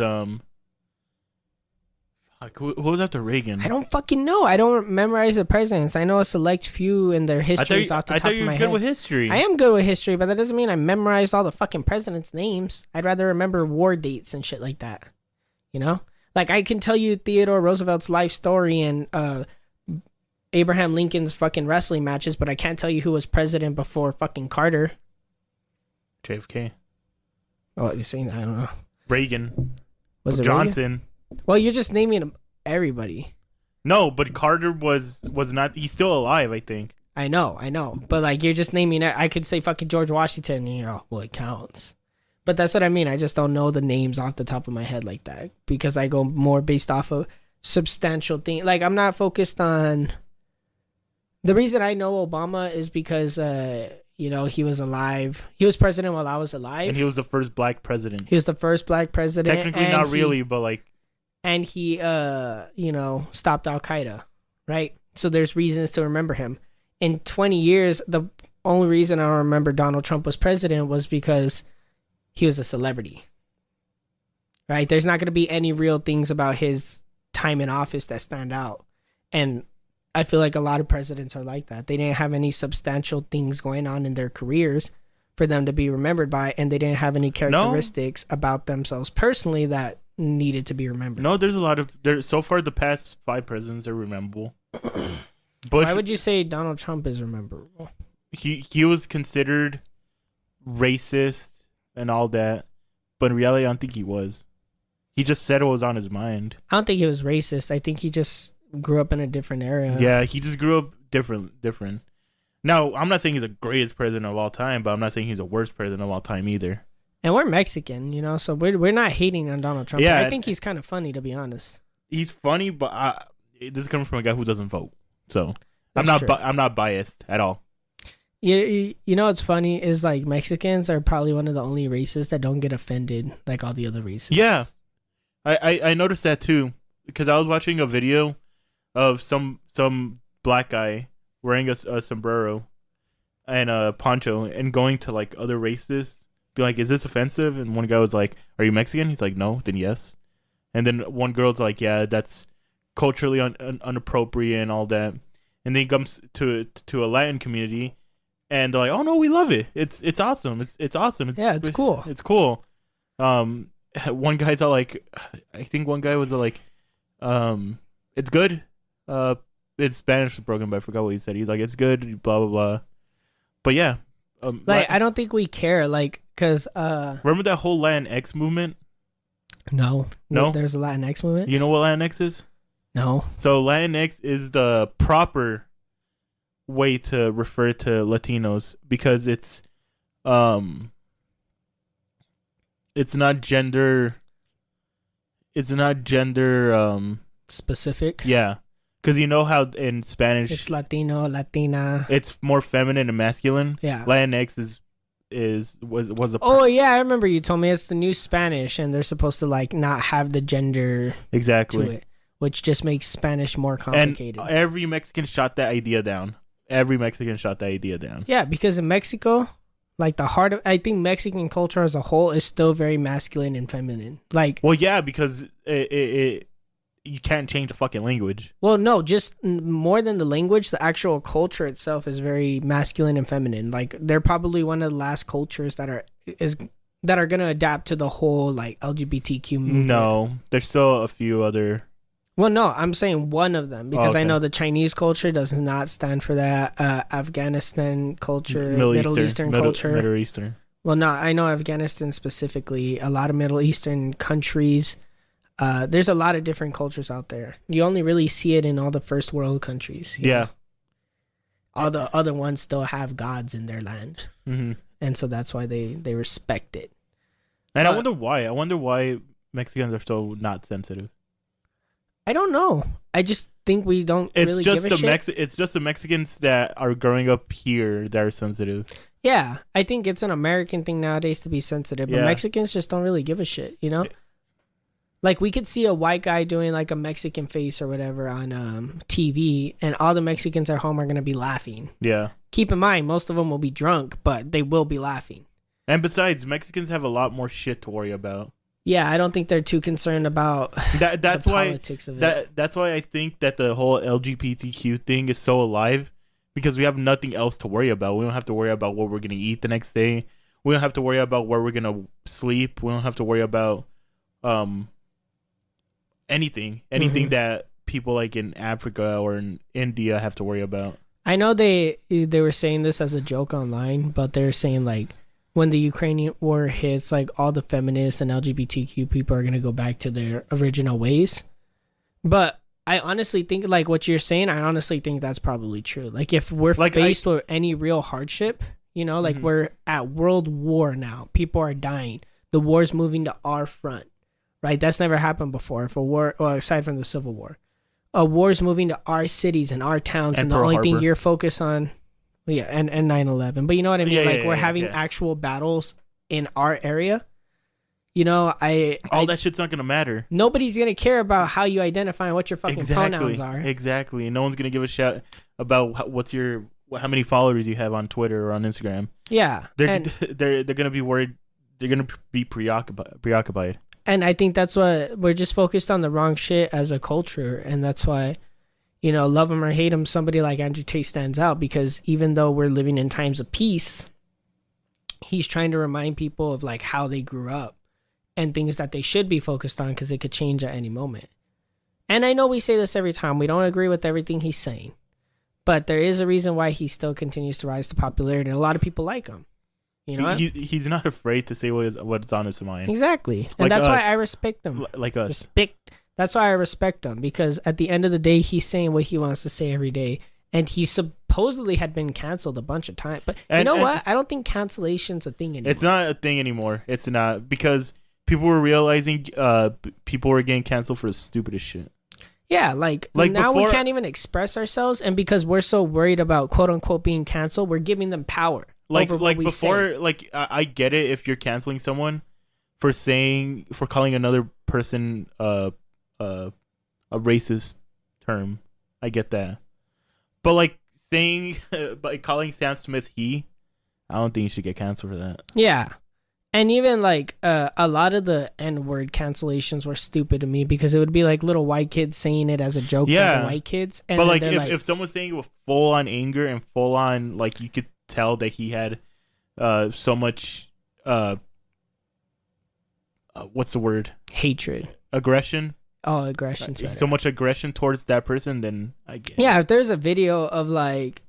[SPEAKER 7] Who was after Reagan?
[SPEAKER 8] I don't fucking know. I don't memorize the presidents. I know a select few in their histories off the top of my head. I thought you were good with
[SPEAKER 7] history.
[SPEAKER 8] I am good with history, but that doesn't mean I memorized all the fucking presidents' names. I'd rather remember war dates and shit like that. You know? Like, I can tell you Theodore Roosevelt's life story and Abraham Lincoln's fucking wrestling matches, but I can't tell you who was president before fucking Carter.
[SPEAKER 7] JFK.
[SPEAKER 8] Oh, you're saying I don't know.
[SPEAKER 7] Reagan.
[SPEAKER 8] Was it
[SPEAKER 7] Johnson?
[SPEAKER 8] Reagan? Well, you're just naming everybody.
[SPEAKER 7] No, but Carter was not. He's still alive, I think.
[SPEAKER 8] I know. But like, you're just naming it. I could say fucking George Washington, and you're all, well, it counts. But that's what I mean. I just don't know the names off the top of my head like that because I go more based off of substantial things. Like, I'm not focused on. The reason I know Obama is because, he was alive. He was president while I was alive.
[SPEAKER 7] And he was the first black president.
[SPEAKER 8] He was the first black president.
[SPEAKER 7] Technically, not really, but like.
[SPEAKER 8] And he, stopped Al Qaeda, right? So there's reasons to remember him. In 20 years, the only reason I remember Donald Trump was president was because he was a celebrity, right? There's not going to be any real things about his time in office that stand out. And I feel like a lot of presidents are like that. They didn't have any substantial things going on in their careers for them to be remembered by, and they didn't have any characteristics about themselves personally that needed to be remembered.
[SPEAKER 7] No, there's a lot of so far the past 5 presidents are rememberable. Bush,
[SPEAKER 8] why would you say Donald Trump is rememberable? He
[SPEAKER 7] was considered racist and all that, but in reality, I don't think he was. He just said what was on his mind.
[SPEAKER 8] I don't think he was racist. I think he just grew up in a different era.
[SPEAKER 7] Yeah, he just grew up different. Now, I'm not saying he's the greatest president of all time, but I'm not saying he's the worst president of all time either.
[SPEAKER 8] And we're Mexican, you know, so we're not hating on Donald Trump.
[SPEAKER 7] Yeah,
[SPEAKER 8] I think he's kind of funny, to be honest.
[SPEAKER 7] He's funny, but this is coming from a guy who doesn't vote, so
[SPEAKER 8] That's
[SPEAKER 7] I'm
[SPEAKER 8] true.
[SPEAKER 7] not biased at all.
[SPEAKER 8] You know what's funny is like Mexicans are probably one of the only races that don't get offended like all the other races.
[SPEAKER 7] Yeah, I noticed that too because I was watching a video of some black guy wearing a sombrero and a poncho and going to like other races, be like, "Is this offensive?" And one guy was like, "Are you Mexican?" He's like, "No." Then yes. And then one girl's like, "Yeah, that's culturally inappropriate and all that." And then he comes to a Latin community, and they're like, "Oh no, we love it. It's awesome. It's awesome.
[SPEAKER 8] It's cool.
[SPEAKER 7] It's cool." One guy's all like, I think one guy was all like, "It's good." His Spanish was broken, but I forgot what he said. He's like, "It's good." Blah blah blah. But yeah,
[SPEAKER 8] like I don't think we care, like, cause
[SPEAKER 7] remember that whole Latinx movement?
[SPEAKER 8] No.
[SPEAKER 7] No?
[SPEAKER 8] There's a Latinx movement.
[SPEAKER 7] You know what Latinx is?
[SPEAKER 8] No.
[SPEAKER 7] So Latinx is the proper way to refer to Latinos because it's not gender
[SPEAKER 8] Specific.
[SPEAKER 7] yeah, because you know how in Spanish
[SPEAKER 8] It's Latino, Latina.
[SPEAKER 7] it's more feminine and masculine.
[SPEAKER 8] Yeah.
[SPEAKER 7] Latinx was a
[SPEAKER 8] Oh yeah, I remember you told me it's the new Spanish, and they're supposed to like not have the gender
[SPEAKER 7] exactly
[SPEAKER 8] to it, which just makes Spanish more complicated.
[SPEAKER 7] And every Mexican shot that idea down.
[SPEAKER 8] Yeah, because in Mexico, like the heart of, I think Mexican culture as a whole is still very masculine and feminine. Like,
[SPEAKER 7] Well, yeah, because it you can't change the fucking language.
[SPEAKER 8] well, no, just more than the language, the actual culture itself is very masculine and feminine. Like, they're probably one of the last cultures that are gonna adapt to the whole like LGBTQ movement.
[SPEAKER 7] No, there's still a few other.
[SPEAKER 8] Well, no, I'm saying one of them because I
[SPEAKER 7] okay.
[SPEAKER 8] know the Chinese culture does not stand for that. Afghanistan culture, Middle Eastern culture.
[SPEAKER 7] Middle Eastern.
[SPEAKER 8] Well, no, I know Afghanistan specifically. A lot of Middle Eastern countries. There's a lot of different cultures out there. You only really see it in all the first world countries. you
[SPEAKER 7] Yeah.
[SPEAKER 8] know? All the other ones still have gods in their land,
[SPEAKER 7] Mm-hmm.
[SPEAKER 8] and so that's why they respect it.
[SPEAKER 7] And I wonder why. I wonder why Mexicans are so not sensitive.
[SPEAKER 8] I don't know. I just think we don't
[SPEAKER 7] It's
[SPEAKER 8] really
[SPEAKER 7] just
[SPEAKER 8] give a shit.
[SPEAKER 7] It's just the Mexicans that are growing up here that are sensitive.
[SPEAKER 8] Yeah, I think it's an American thing nowadays to be sensitive, but
[SPEAKER 7] Yeah.
[SPEAKER 8] Mexicans just don't really give a shit, you know? Like, we could see a white guy doing, like, a Mexican face or whatever on TV, and all the Mexicans at home are going to be laughing.
[SPEAKER 7] Yeah.
[SPEAKER 8] Keep in mind, most of them will be drunk, but they will be laughing.
[SPEAKER 7] And besides, Mexicans have a lot more shit to worry about.
[SPEAKER 8] Yeah, I don't think they're too concerned about
[SPEAKER 7] That's
[SPEAKER 8] the
[SPEAKER 7] why
[SPEAKER 8] politics of it.
[SPEAKER 7] that's why I think that the whole LGBTQ thing is so alive because we have nothing else to worry about. We don't have to worry about what we're gonna eat the next day. We don't have to worry about where we're gonna sleep. We don't have to worry about anything that people like in Africa or in India have to worry about.
[SPEAKER 8] I know they were saying this as a joke online, but they're saying, like, when the Ukrainian war hits, like, all the feminists and LGBTQ people are going to go back to their original ways. But I honestly think, like, what you're saying, I honestly think that's probably true. Like, if we're faced with any real hardship, you know, like, we're at world war now. People are dying. The war's moving to our front, right? That's never happened before. If a war, well, aside from the Civil War. A war's moving to our cities and our towns, and the
[SPEAKER 7] Pearl
[SPEAKER 8] only thing
[SPEAKER 7] Harbor.
[SPEAKER 8] you're focused on... Yeah, and 9/11. But you know what I mean?
[SPEAKER 7] Yeah,
[SPEAKER 8] like,
[SPEAKER 7] yeah,
[SPEAKER 8] we're
[SPEAKER 7] yeah,
[SPEAKER 8] having
[SPEAKER 7] yeah.
[SPEAKER 8] actual battles in our area. You know,
[SPEAKER 7] All that shit's not gonna matter.
[SPEAKER 8] nobody's going to care about how you identify and what your fucking pronouns are.
[SPEAKER 7] Exactly. No one's gonna give a shit about how many followers you have on Twitter or on Instagram.
[SPEAKER 8] Yeah.
[SPEAKER 7] They're gonna be worried. They're gonna be preoccupied.
[SPEAKER 8] And I think that's what we're just focused on the wrong shit as a culture. And that's why, you know, love him or hate him, somebody like Andrew Tate stands out because even though we're living in times of peace, he's trying to remind people of like how they grew up and things that they should be focused on because it could change at any moment. And I know we say this every time. We don't agree with everything he's saying, but there is a reason why he still continues to rise to popularity and a lot of people like him. You know,
[SPEAKER 7] he's not afraid to say what's on his mind.
[SPEAKER 8] exactly, and
[SPEAKER 7] Like
[SPEAKER 8] that's why
[SPEAKER 7] us.
[SPEAKER 8] I respect him.
[SPEAKER 7] Like us.
[SPEAKER 8] Respect. That's why I respect him, because at the end of the day, he's saying what he wants to say every day, and he supposedly had been canceled a bunch of times. But you know what? I don't think cancellation's a thing anymore.
[SPEAKER 7] It's not a thing anymore. It's not, because people were realizing people were getting canceled for the stupidest shit.
[SPEAKER 8] Yeah, like now we can't even express ourselves, and because we're so worried about quote unquote being canceled, we're giving them power.
[SPEAKER 7] Like
[SPEAKER 8] over what we
[SPEAKER 7] before,
[SPEAKER 8] say.
[SPEAKER 7] like I get it if you're canceling someone for calling another person a racist term. I get that. But like saying by calling Sam Smith he, I don't think you should get canceled for that.
[SPEAKER 8] Yeah. And even like a lot of the N-word cancellations were stupid to me, because it would be like little white kids saying it as a joke to the white kids. And
[SPEAKER 7] but like
[SPEAKER 8] if
[SPEAKER 7] someone's saying it with full on anger and full on, like, you could tell that he had so much what's the word?
[SPEAKER 8] Hatred.
[SPEAKER 7] Aggression.
[SPEAKER 8] Oh, aggression.
[SPEAKER 7] So much aggression towards that person, then I get it.
[SPEAKER 8] Yeah, if there's a video of like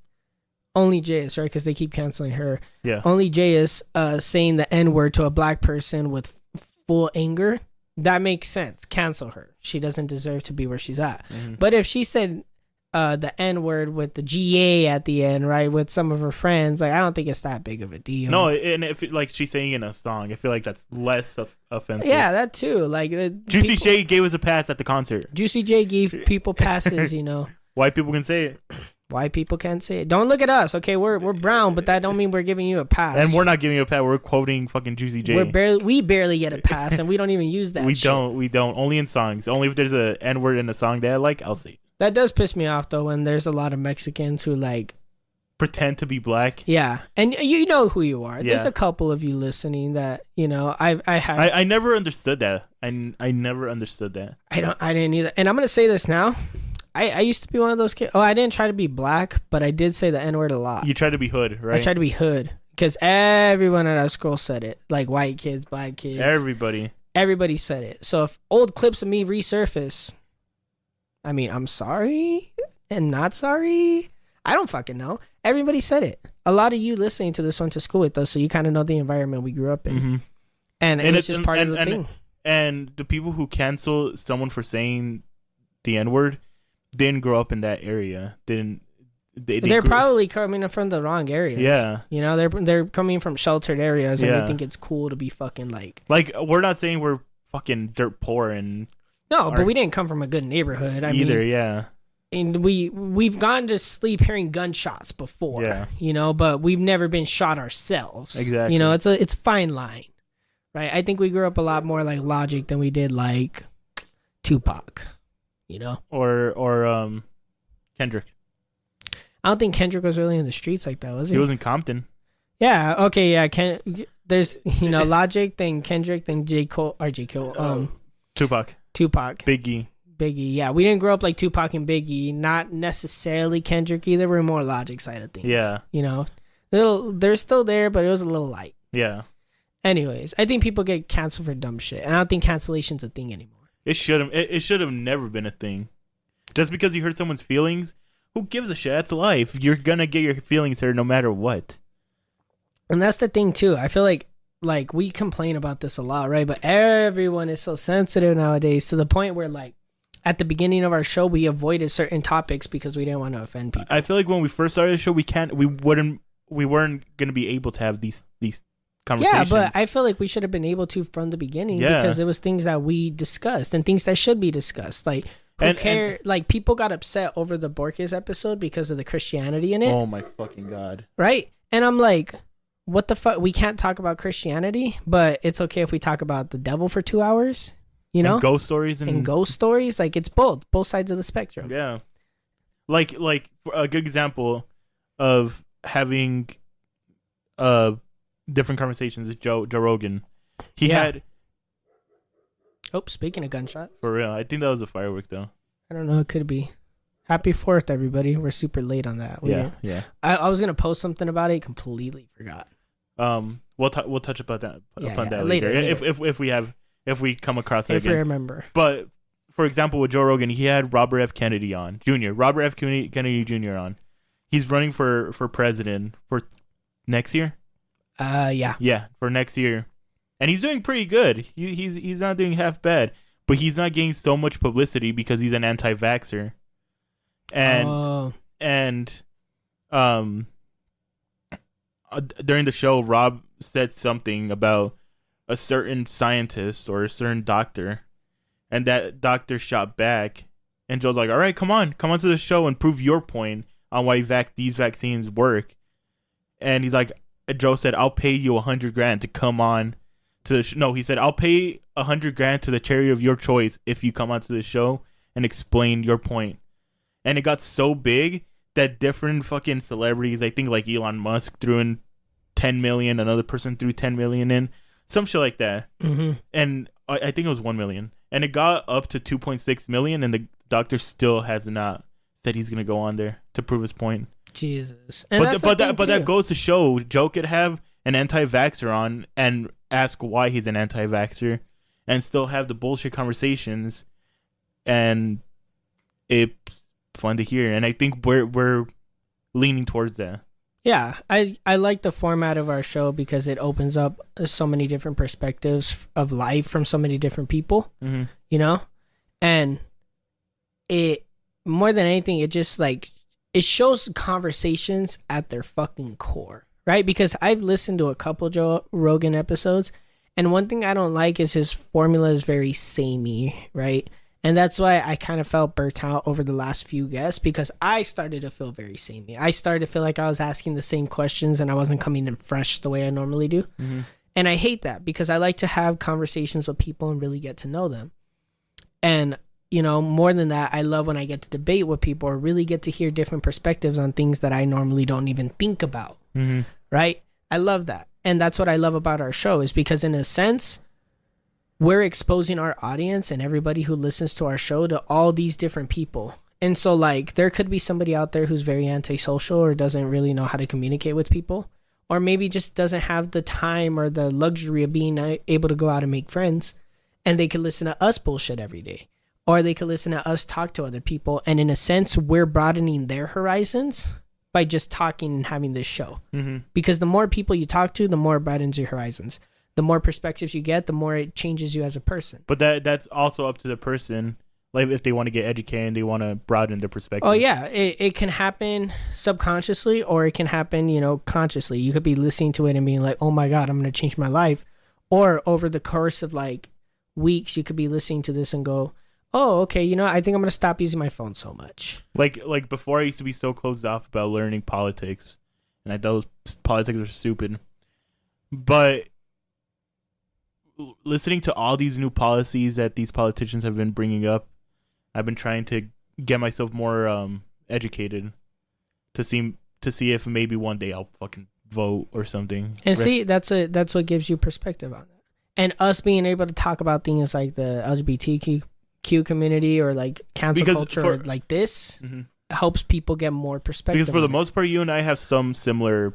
[SPEAKER 8] Only JS, right? Because they keep canceling her.
[SPEAKER 7] Yeah.
[SPEAKER 8] Only JS saying the N-word to a black person with full anger, that makes sense. Cancel her. She doesn't deserve to be where she's at.
[SPEAKER 7] Mm-hmm.
[SPEAKER 8] But if she said the N-word with the GA at the end, right, with some of her friends, like, I don't think it's that big of a deal.
[SPEAKER 7] No, and if like she's saying in a song, I feel like that's less offensive.
[SPEAKER 8] Yeah, that too. Like
[SPEAKER 7] Juicy J gave us a pass at the concert.
[SPEAKER 8] Juicy J gave people passes, you know.
[SPEAKER 7] White people can say it.
[SPEAKER 8] White people can't say it. Don't look at us, okay? We're brown, but that don't mean we're giving you a pass.
[SPEAKER 7] And we're not giving you a pass. We're quoting fucking Juicy J.
[SPEAKER 8] We barely get a pass, and we don't even use that.
[SPEAKER 7] We
[SPEAKER 8] shit.
[SPEAKER 7] don't. Only in songs. Only if there's a N-word in a song that I like, I'll say it.
[SPEAKER 8] That does piss me off though, when there's a lot of Mexicans who like
[SPEAKER 7] pretend to be black.
[SPEAKER 8] Yeah, and you know who you are.
[SPEAKER 7] Yeah.
[SPEAKER 8] There's a couple of you listening that, you know, I
[SPEAKER 7] never understood that. I never understood that.
[SPEAKER 8] I didn't either. And I'm gonna say this now. I used to be one of those kids. Oh, I didn't try to be black, but I did say the N-word a lot.
[SPEAKER 7] You tried to be hood, right?
[SPEAKER 8] I tried to be hood because everyone at our school said it. Like white kids, black kids. Everybody said it. So if old clips of me resurface, I mean, I'm sorry and not sorry. I don't fucking know. Everybody said it. A lot of you listening to this went to school with us, so you kind of know the environment we grew up in.
[SPEAKER 7] Mm-hmm.
[SPEAKER 8] And it's just part of the thing.
[SPEAKER 7] And the people who cancel someone for saying the N-word didn't grow up in that area. They're
[SPEAKER 8] probably coming from the wrong areas.
[SPEAKER 7] Yeah.
[SPEAKER 8] You know, they're coming from sheltered areas, and they think it's cool to be fucking like
[SPEAKER 7] we're not saying we're fucking dirt poor and
[SPEAKER 8] but we didn't come from a good neighborhood. I mean,
[SPEAKER 7] yeah.
[SPEAKER 8] And we've gone to sleep hearing gunshots before.
[SPEAKER 7] Yeah.
[SPEAKER 8] You know, but we've never been shot ourselves.
[SPEAKER 7] Exactly.
[SPEAKER 8] You know, it's a fine line. Right? I think we grew up a lot more like Logic than we did like Tupac. You know?
[SPEAKER 7] Or Kendrick.
[SPEAKER 8] I don't think Kendrick was really in the streets like that, was he?
[SPEAKER 7] He was in Compton.
[SPEAKER 8] Yeah, okay, yeah. There's, you know, Logic, then Kendrick, then J. Cole.
[SPEAKER 7] Tupac. Biggie.
[SPEAKER 8] Yeah, we didn't grow up like Tupac and Biggie. Not necessarily Kendrick either. We're more Logic side of things.
[SPEAKER 7] Yeah.
[SPEAKER 8] You know? They're still there, but it was a little light.
[SPEAKER 7] Yeah.
[SPEAKER 8] Anyways, I think people get canceled for dumb shit. And I don't think cancellation's a thing anymore.
[SPEAKER 7] It should have never been a thing. Just because you hurt someone's feelings, who gives a shit? That's life. You're gonna get your feelings hurt no matter what.
[SPEAKER 8] And that's the thing too. I feel like we complain about this a lot, right? But everyone is so sensitive nowadays, to the point where like at the beginning of our show we avoided certain topics because we didn't want to offend people.
[SPEAKER 7] I feel like when we first started the show, we weren't gonna be able to have these conversations.
[SPEAKER 8] Yeah, but I feel like we should have been able to from the beginning, because it was things that we discussed and things that should be discussed. Like, like, people got upset over the Borges episode because of the Christianity in it.
[SPEAKER 7] Oh my fucking God.
[SPEAKER 8] Right? And I'm like, what the fuck? We can't talk about Christianity, but it's okay if we talk about the devil for 2 hours, you know?
[SPEAKER 7] And ghost stories.
[SPEAKER 8] And ghost stories. Like, it's both sides of the spectrum.
[SPEAKER 7] Yeah. Like a good example of having different conversations is Joe Rogan. He had...
[SPEAKER 8] Oh, speaking of gunshots.
[SPEAKER 7] For real. I think that was a firework, though.
[SPEAKER 8] I don't know. It could be. Happy 4th, everybody. We're super late on that.
[SPEAKER 7] Yeah.
[SPEAKER 8] I was going to post something about it. Completely forgot.
[SPEAKER 7] We'll touch upon that
[SPEAKER 8] later.
[SPEAKER 7] If we come across it again.
[SPEAKER 8] If we remember.
[SPEAKER 7] But, for example, with Joe Rogan, he had Robert F. Kennedy on. Robert F. Kennedy Jr. on. He's running for president for next year.
[SPEAKER 8] Yeah.
[SPEAKER 7] Yeah, for next year, and he's doing pretty good. He's not doing half bad, but he's not getting so much publicity because he's an anti-vaxxer, and during the show, Rob said something about a certain scientist or a certain doctor, and that doctor shot back, and Joe's like, all right, come on to the show and prove your point on why these vaccines work. And he's like, Joe said, I'll pay you $100,000 to come on to the no, he said, I'll pay $100,000 to the charity of your choice if you come onto the show and explain your point. And it got so big that different fucking celebrities, I think like Elon Musk threw in 10 million, another person threw 10 million in, some shit like that.
[SPEAKER 8] Mm-hmm.
[SPEAKER 7] And I think it was 1 million. And it got up to 2.6 million, and the doctor still has not said he's going to go on there to prove his point.
[SPEAKER 8] Jesus.
[SPEAKER 7] But that goes to show Joe could have an anti-vaxxer on and ask why he's an anti-vaxxer and still have the bullshit conversations, and it's fun to hear. And I think we're leaning towards that.
[SPEAKER 8] Yeah, I like the format of our show because it opens up so many different perspectives of life from so many different people, you know? And it, more than anything, it just like, it shows conversations at their fucking core, right? Because I've listened to a couple Joe Rogan episodes, and one thing I don't like is his formula is very samey, right? And that's why I kind of felt burnt out over the last few guests, because I started to feel very samey. I started to feel like I was asking the same questions and I wasn't coming in fresh the way I normally do. Mm-hmm. And I hate that because I like to have conversations with people and really get to know them. And, you know, more than that, I love when I get to debate with people or really get to hear different perspectives on things that I normally don't even think about. Mm-hmm. Right? I love that. And that's what I love about our show, is because in a sense, we're exposing our audience and everybody who listens to our show to all these different people. And so, like, there could be somebody out there who's very antisocial or doesn't really know how to communicate with people, or maybe just doesn't have the time or the luxury of being able to go out and make friends, and they could listen to us bullshit every day, or they could listen to us talk to other people. And in a sense, we're broadening their horizons by just talking and having this show. Mm-hmm. Because the more people you talk to, the more it broadens your horizons. The more perspectives you get, the more it changes you as a person.
[SPEAKER 7] But that's also up to the person. Like, if they want to get educated and they want to broaden their perspective.
[SPEAKER 8] Oh, yeah. It can happen subconsciously, or it can happen, you know, consciously. You could be listening to it and being like, oh my God, I'm going to change my life. Or over the course of like weeks, you could be listening to this and go, oh, okay, you know, I think I'm going to stop using my phone so much.
[SPEAKER 7] Like before, I used to be so closed off about learning politics. And I thought politics were stupid. But listening to all these new policies that these politicians have been bringing up, I've been trying to get myself more educated to see if maybe one day I'll fucking vote or something.
[SPEAKER 8] And see, that's what gives you perspective on that. And us being able to talk about things like the LGBTQ community or like cancel culture or like this helps people get more perspective.
[SPEAKER 7] Because for the most part, you and I have some similar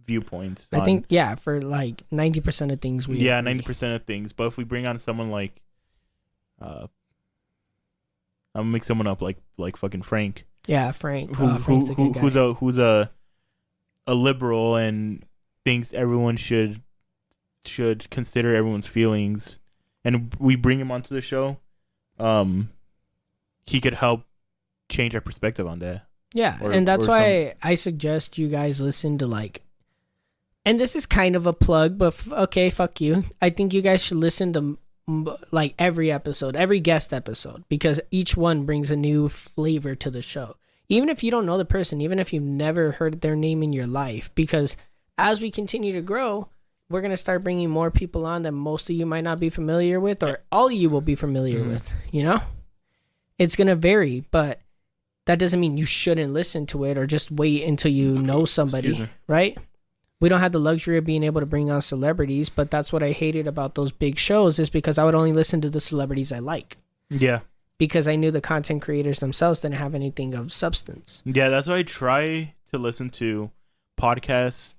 [SPEAKER 7] viewpoints.
[SPEAKER 8] I think, yeah, for like 90% of things we agree.
[SPEAKER 7] 90% of things. But if we bring on someone like I'm gonna make someone up like fucking Frank.
[SPEAKER 8] Yeah, Frank. Frank's a good guy.
[SPEAKER 7] Who's a liberal and thinks everyone should consider everyone's feelings, and we bring him onto the show, he could help change our perspective on that.
[SPEAKER 8] Yeah, and that's why I suggest you guys listen to like, and this is kind of a plug, but okay, fuck you. I think you guys should listen to like every episode, every guest episode, because each one brings a new flavor to the show. Even if you don't know the person, even if you've never heard their name in your life, because as we continue to grow, we're going to start bringing more people on that most of you might not be familiar with, or all of you will be familiar with, you know? It's going to vary, but that doesn't mean you shouldn't listen to it or just wait until you know somebody, right? We don't have the luxury of being able to bring on celebrities, but that's what I hated about those big shows, is because I would only listen to the celebrities I like.
[SPEAKER 7] Yeah.
[SPEAKER 8] Because I knew the content creators themselves didn't have anything of substance.
[SPEAKER 7] Yeah, that's why I try to listen to podcasts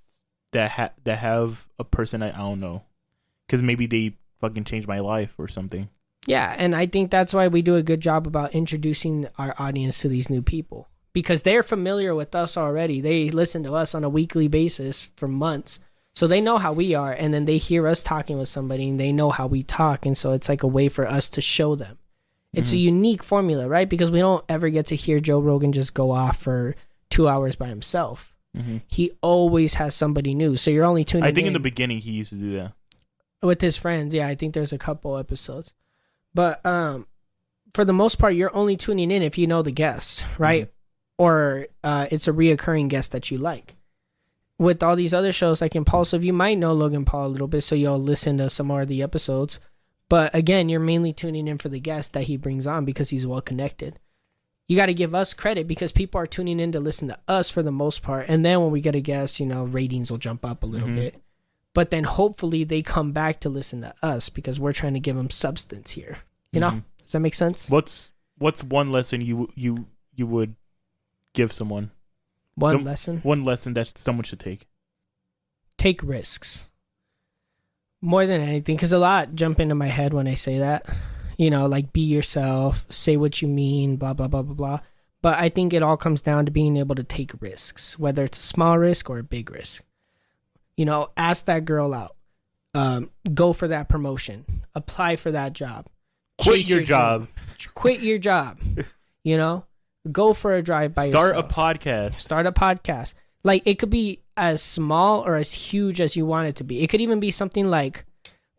[SPEAKER 7] that have a person I don't know, because maybe they fucking changed my life or something.
[SPEAKER 8] Yeah, and I think that's why we do a good job about introducing our audience to these new people, because they're familiar with us already. They listen to us on a weekly basis for months. So they know how we are, and then they hear us talking with somebody, and they know how we talk, and so it's like a way for us to show them. It's a unique formula, right? Because we don't ever get to hear Joe Rogan just go off for 2 hours by himself. He always has somebody new, so you're only tuning in.
[SPEAKER 7] I think in the beginning he used to do that
[SPEAKER 8] with his friends. Yeah, I think there's a couple episodes, but for the most part, you're only tuning in if you know the guest, right? Or it's a reoccurring guest that you like. With all these other shows like Impulsive, you might know Logan Paul a little bit, so you'll listen to some more of the episodes. But again, you're mainly tuning in for the guest that he brings on because he's well connected. You got to give us credit because people are tuning in to listen to us for the most part. And then when we get a guest, ratings will jump up a little bit. But then hopefully they come back to listen to us because we're trying to give them substance here. You know? Does that make sense?
[SPEAKER 7] What's one lesson you would give someone?
[SPEAKER 8] One lesson
[SPEAKER 7] that someone should take.
[SPEAKER 8] Take risks. More than anything, because a lot jump into my head when I say that. Like be yourself, say what you mean, blah, blah, blah, blah, blah. But I think it all comes down to being able to take risks, whether it's a small risk or a big risk. Ask that girl out. Go for that promotion. Apply for that job.
[SPEAKER 7] Quit your job.
[SPEAKER 8] Quit your job. Go for a drive by
[SPEAKER 7] yourself.
[SPEAKER 8] Start a podcast. Like, it could be as small or as huge as you want it to be. It could even be something like,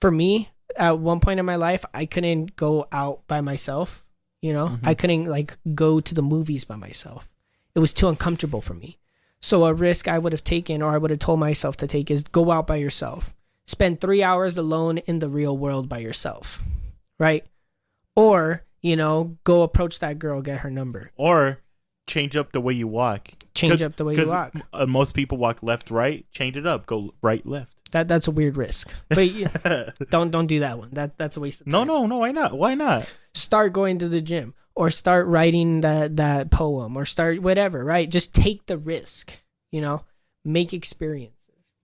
[SPEAKER 8] for me, at one point in my life, I couldn't go out by myself. I couldn't go to the movies by myself. It was too uncomfortable for me. So a risk I would have taken, or I would have told myself to take, is go out by yourself. Spend 3 hours alone in the real world by yourself. Right? Or, go approach that girl, get her number.
[SPEAKER 7] Or change up the way you walk. Most people walk left, right. Change it up. Go right, left.
[SPEAKER 8] That's a weird risk. But don't do that one. That's a waste of time.
[SPEAKER 7] No. Why not? Why not?
[SPEAKER 8] Start going to the gym, or start writing that poem, or start whatever. Right? Just take the risk. Make experiences.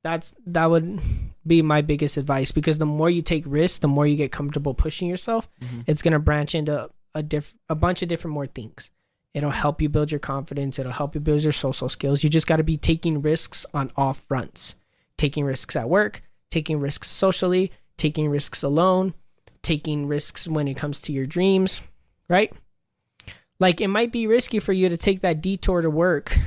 [SPEAKER 8] That would be my biggest advice, because the more you take risks, the more you get comfortable pushing yourself. It's gonna branch into a bunch of different more things. It'll help you build your confidence. It'll help you build your social skills. You just got to be taking risks on all fronts. Taking risks at work, taking risks socially, taking risks alone, taking risks when it comes to your dreams, right? Like, it might be risky for you to take that detour to work,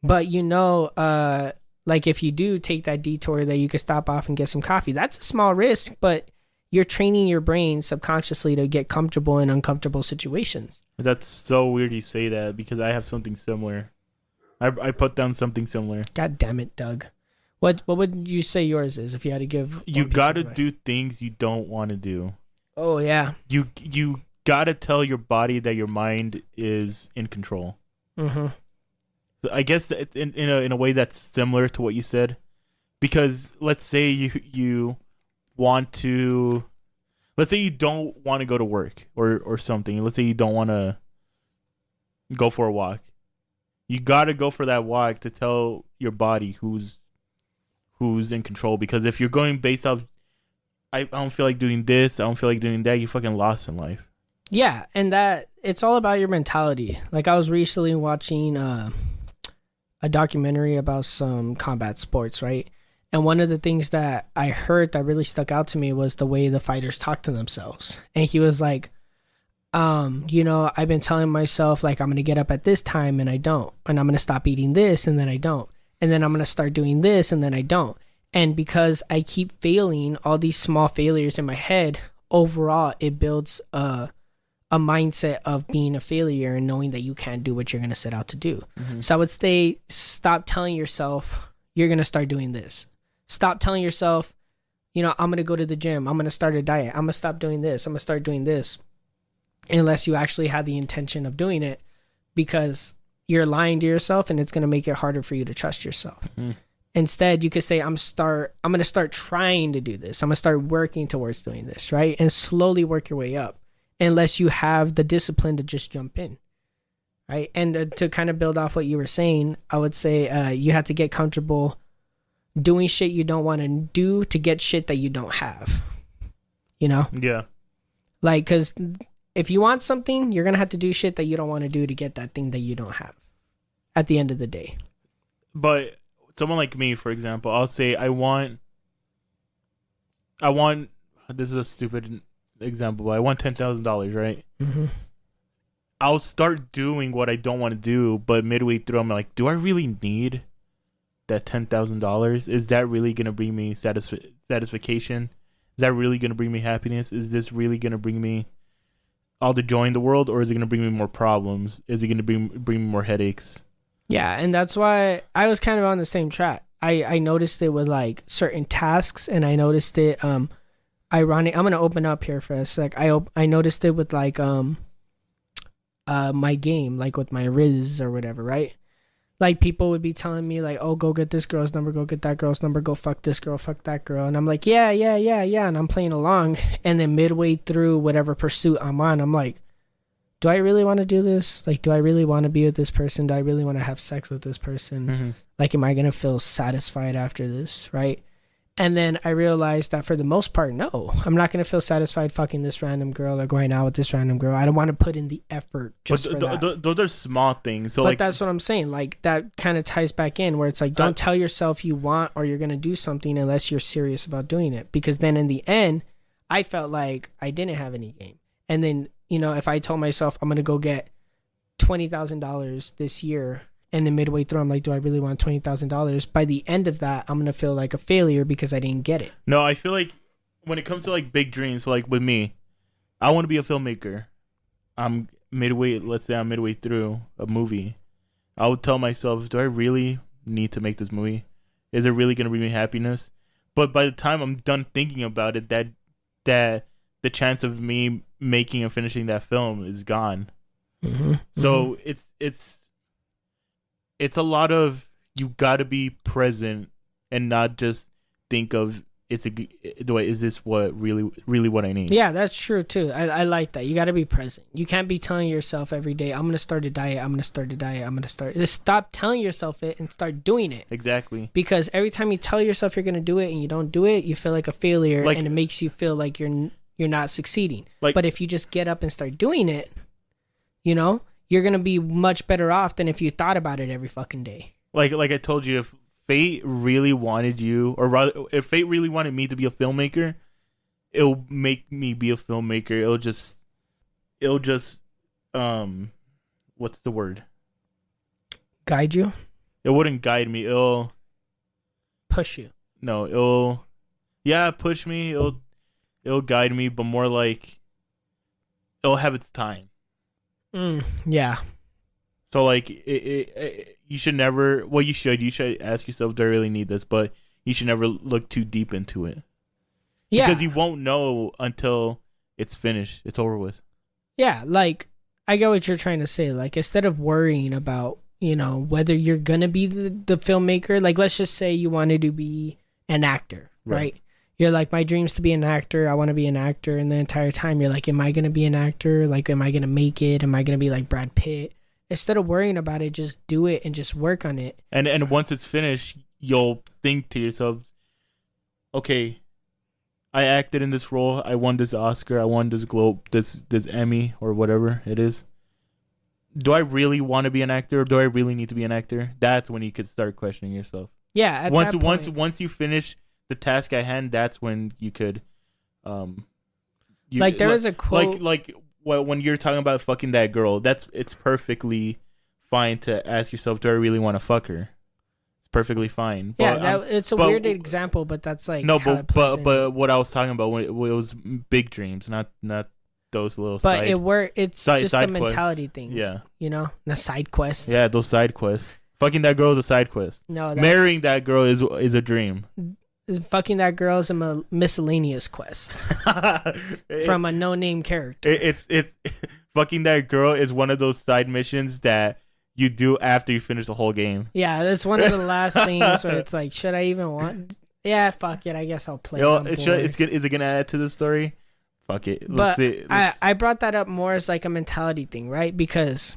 [SPEAKER 8] but if you do take that detour, that you can stop off and get some coffee. That's a small risk, but you're training your brain subconsciously to get comfortable in uncomfortable situations.
[SPEAKER 7] That's so weird you say that, because I have something similar. I put down something similar.
[SPEAKER 8] God damn it, Doug. What would you say yours is if you had to give?
[SPEAKER 7] You got to do things you don't want to do.
[SPEAKER 8] Oh, yeah.
[SPEAKER 7] You got to tell your body that your mind is in control. So I guess that in a way that's similar to what you said, because let's say you want to, let's say you don't want to go to work or something. Let's say you don't want to go for a walk. You got to go for that walk to tell your body who's in control, because if you're going based off, I don't feel like doing this, I don't feel like doing that, you're fucking lost in life.
[SPEAKER 8] Yeah, and that it's all about your mentality. Like, I was recently watching a documentary about some combat sports, right? And one of the things that I heard that really stuck out to me was the way the fighters talk to themselves. And he was like, I've been telling myself, like, I'm going to get up at this time, and I don't. And I'm going to stop eating this, and then I don't. And then I'm going to start doing this, and then I don't. And because I keep failing, all these small failures in my head, overall, it builds a mindset of being a failure and knowing that you can't do what you're going to set out to do. So I would say, stop telling yourself you're going to start doing this. Stop telling yourself, I'm going to go to the gym. I'm going to start a diet. I'm going to stop doing this. I'm going to start doing this. Unless you actually have the intention of doing it, because you're lying to yourself, and it's going to make it harder for you to trust yourself. Instead, you could say, I'm going to start trying to do this. I'm going to start working towards doing this, right? And slowly work your way up, unless you have the discipline to just jump in, right? And to kind of build off what you were saying, I would say you have to get comfortable doing shit you don't want to do to get shit that you don't have,
[SPEAKER 7] Yeah.
[SPEAKER 8] Like, because if you want something, you're going to have to do shit that you don't want to do to get that thing that you don't have at the end of the day.
[SPEAKER 7] But someone like me, for example, I'll say I want. This is a stupid example, but I want $10,000, right?
[SPEAKER 8] Mm-hmm.
[SPEAKER 7] I'll start doing what I don't want to do, but midway through, I'm like, do I really need that $10,000? Is that really gonna bring me satisfaction? Is that really gonna bring me happiness? Is this really gonna bring me all the joy in the world, or is it gonna bring me more problems? Is it gonna bring me more headaches?
[SPEAKER 8] Yeah, and that's why I was kind of on the same track. I noticed it with like certain tasks, and I noticed it ironic. I'm gonna open up here for a sec. I noticed it with like my game, like with my Riz or whatever, right? Like people would be telling me like, oh, go get this girl's number, go get that girl's number, go fuck this girl, fuck that girl, and I'm like, yeah, and I'm playing along, and then midway through whatever pursuit I'm on, I'm like, do I really want to do this? Like, do I really want to be with this person? Do I really want to have sex with this person?
[SPEAKER 7] Mm-hmm.
[SPEAKER 8] Like, am I going to feel satisfied after this, right? And then I realized that for the most part, no, I'm not going to feel satisfied fucking this random girl or going out with this random girl. I don't want to put in the effort just for that.
[SPEAKER 7] Those are small things. So
[SPEAKER 8] but
[SPEAKER 7] like,
[SPEAKER 8] that's what I'm saying. Like, that kind of ties back in where it's like, don't tell yourself you want or you're going to do something unless you're serious about doing it. Because then in the end, I felt like I didn't have any game. And then, you know, if I told myself I'm going to go get $20,000 this year, and then midway through, I'm like, do I really want $20,000? By the end of that, I'm going to feel like a failure because I didn't get it.
[SPEAKER 7] No, I feel like when it comes to like big dreams, so like with me, I want to be a filmmaker. Let's say I'm midway through a movie. I would tell myself, do I really need to make this movie? Is it really going to bring me happiness? But by the time I'm done thinking about it, that the chance of me making and finishing that film is gone.
[SPEAKER 8] Mm-hmm.
[SPEAKER 7] So it's a lot of, you got to be present and not just think of is this what really what I need?
[SPEAKER 8] Yeah, that's true too. I like that. You got to be present. You can't be telling yourself every day, I'm going to start a diet. Just stop telling yourself it and start doing it.
[SPEAKER 7] Exactly.
[SPEAKER 8] Because every time you tell yourself you're going to do it and you don't do it, you feel like a failure, and it makes you feel like you're not succeeding. But if you just get up and start doing it, you know, you're going to be much better off than if you thought about it every fucking day. Like
[SPEAKER 7] I told you, if fate really wanted you, or rather, if fate really wanted me to be a filmmaker, it'll make me be a filmmaker. It'll just what's the word?
[SPEAKER 8] Guide you?
[SPEAKER 7] It wouldn't guide me. It'll
[SPEAKER 8] push you.
[SPEAKER 7] No, push me. It'll guide me, but more like it'll have its time.
[SPEAKER 8] Yeah.
[SPEAKER 7] So like you should never. Well, you should ask yourself, do I really need this? But you should never look too deep into it. Yeah. Because you won't know until it's finished. It's over with. Yeah,
[SPEAKER 8] like I get what you're trying to say. Like instead of worrying about, you know, whether you're gonna be the filmmaker, like let's just say you wanted to be an actor, right? You're like, my dream's to be an actor. I want to be an actor. And the entire time you're like, am I going to be an actor? Like, am I going to make it? Am I going to be like Brad Pitt? Instead of worrying about it, just do it and just work on it.
[SPEAKER 7] And once it's finished, you'll think to yourself, okay, I acted in this role. I won this Oscar. I won this Globe, this Emmy or whatever it is. Do I really want to be an actor? Or do I really need to be an actor? That's when you could start questioning yourself.
[SPEAKER 8] Yeah.
[SPEAKER 7] Once you finish the task at hand, that's when you could
[SPEAKER 8] like there is a quote
[SPEAKER 7] like when you're talking about fucking that girl, it's perfectly fine to ask yourself, do I really want to fuck her? It's perfectly fine.
[SPEAKER 8] It's a weird example, but that's like
[SPEAKER 7] no, but what I was talking about it was big dreams, not those little
[SPEAKER 8] but it's just a mentality thing.
[SPEAKER 7] Yeah,
[SPEAKER 8] you know, the side quests.
[SPEAKER 7] Yeah, those side quests. Fucking that girl is a side quest.
[SPEAKER 8] No,
[SPEAKER 7] marrying that girl is a dream.
[SPEAKER 8] Fucking that girl is a miscellaneous quest from a no-name character.
[SPEAKER 7] It's fucking that girl is one of those side missions that you do after you finish the whole game.
[SPEAKER 8] Yeah, that's one of the last things where it's like, should I even want? Yeah, fuck it. I guess I'll play.
[SPEAKER 7] Is it gonna add to the story? Fuck it.
[SPEAKER 8] But I brought that up more as like a mentality thing, right? Because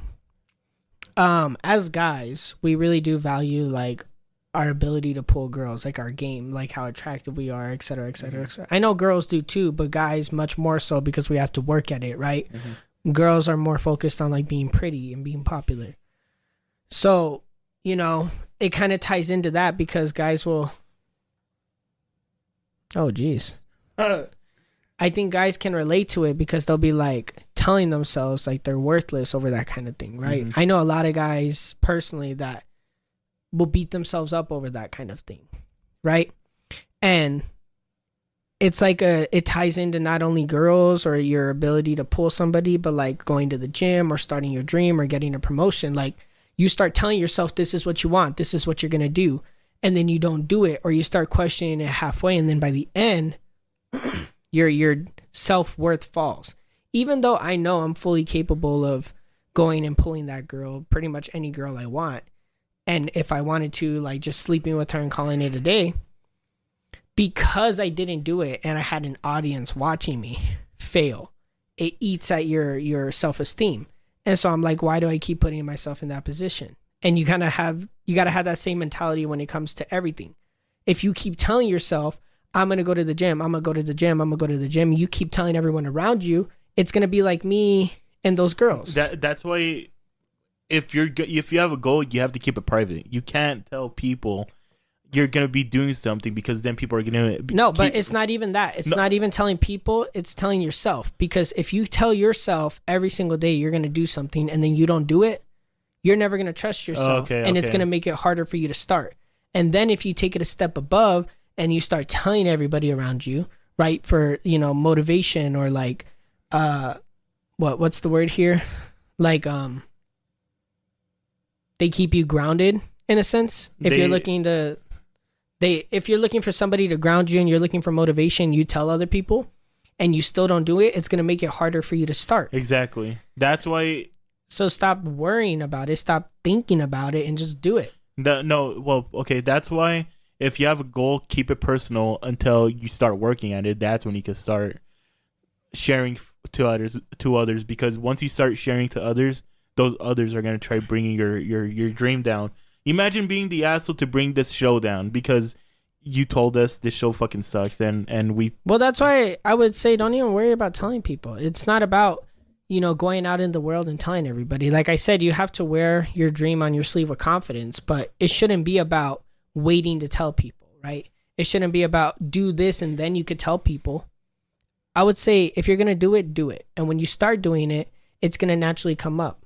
[SPEAKER 8] as guys, we really do value like our ability to pull girls, like our game, like how attractive we are, et cetera, et cetera, et cetera. I know girls do too, but guys much more so because we have to work at it, right? Mm-hmm. Girls are more focused on like being pretty and being popular. So, you know, it kind of ties into that because guys will. Oh, geez. I think guys can relate to it because they'll be like telling themselves like they're worthless over that kind of thing, right? I know a lot of guys personally that will beat themselves up over that kind of thing, right? And it's like it ties into not only girls or your ability to pull somebody, but like going to the gym or starting your dream or getting a promotion. Like you start telling yourself this is what you want, this is what you're gonna do, and then you don't do it, or you start questioning it halfway, and then by the end, your self-worth falls. Even though I know I'm fully capable of going and pulling that girl, pretty much any girl I want, and if I wanted to, like just sleeping with her and calling it a day, because I didn't do it and I had an audience watching me fail, it eats at your self-esteem. And so I'm like, why do I keep putting myself in that position? And you gotta have that same mentality when it comes to everything. If you keep telling yourself, I'm gonna go to the gym, I'm gonna go to the gym, I'm gonna go to the gym, you keep telling everyone around you, it's gonna be like me and those girls.
[SPEAKER 7] That's why if you have a goal, you have to keep it private. You can't tell people you're gonna be doing something because then people are gonna
[SPEAKER 8] but it's not even that. It's not even telling people, it's telling yourself. Because if you tell yourself every single day you're gonna do something and then you don't do it, you're never gonna trust yourself, and it's gonna make it harder for you to start. And then if you take it a step above and you start telling everybody around you, right, for motivation or like what's the word here, like they keep you grounded in a sense. If you're looking for somebody to ground you and you're looking for motivation, you tell other people and you still don't do it, it's going to make it harder for you to start.
[SPEAKER 7] Exactly. That's why.
[SPEAKER 8] So stop worrying about it. Stop thinking about it and just do it.
[SPEAKER 7] That's why if you have a goal, keep it personal until you start working at it. That's when you can start sharing to others, because once you start sharing to others, those others are going to try bringing your dream down. Imagine being the asshole to bring this show down because you told us this show fucking sucks and we...
[SPEAKER 8] Well, that's why I would say don't even worry about telling people. It's not about, going out in the world and telling everybody. Like I said, you have to wear your dream on your sleeve with confidence, but it shouldn't be about waiting to tell people, right? It shouldn't be about do this and then you could tell people. I would say if you're going to do it, do it. And when you start doing it, it's going to naturally come up.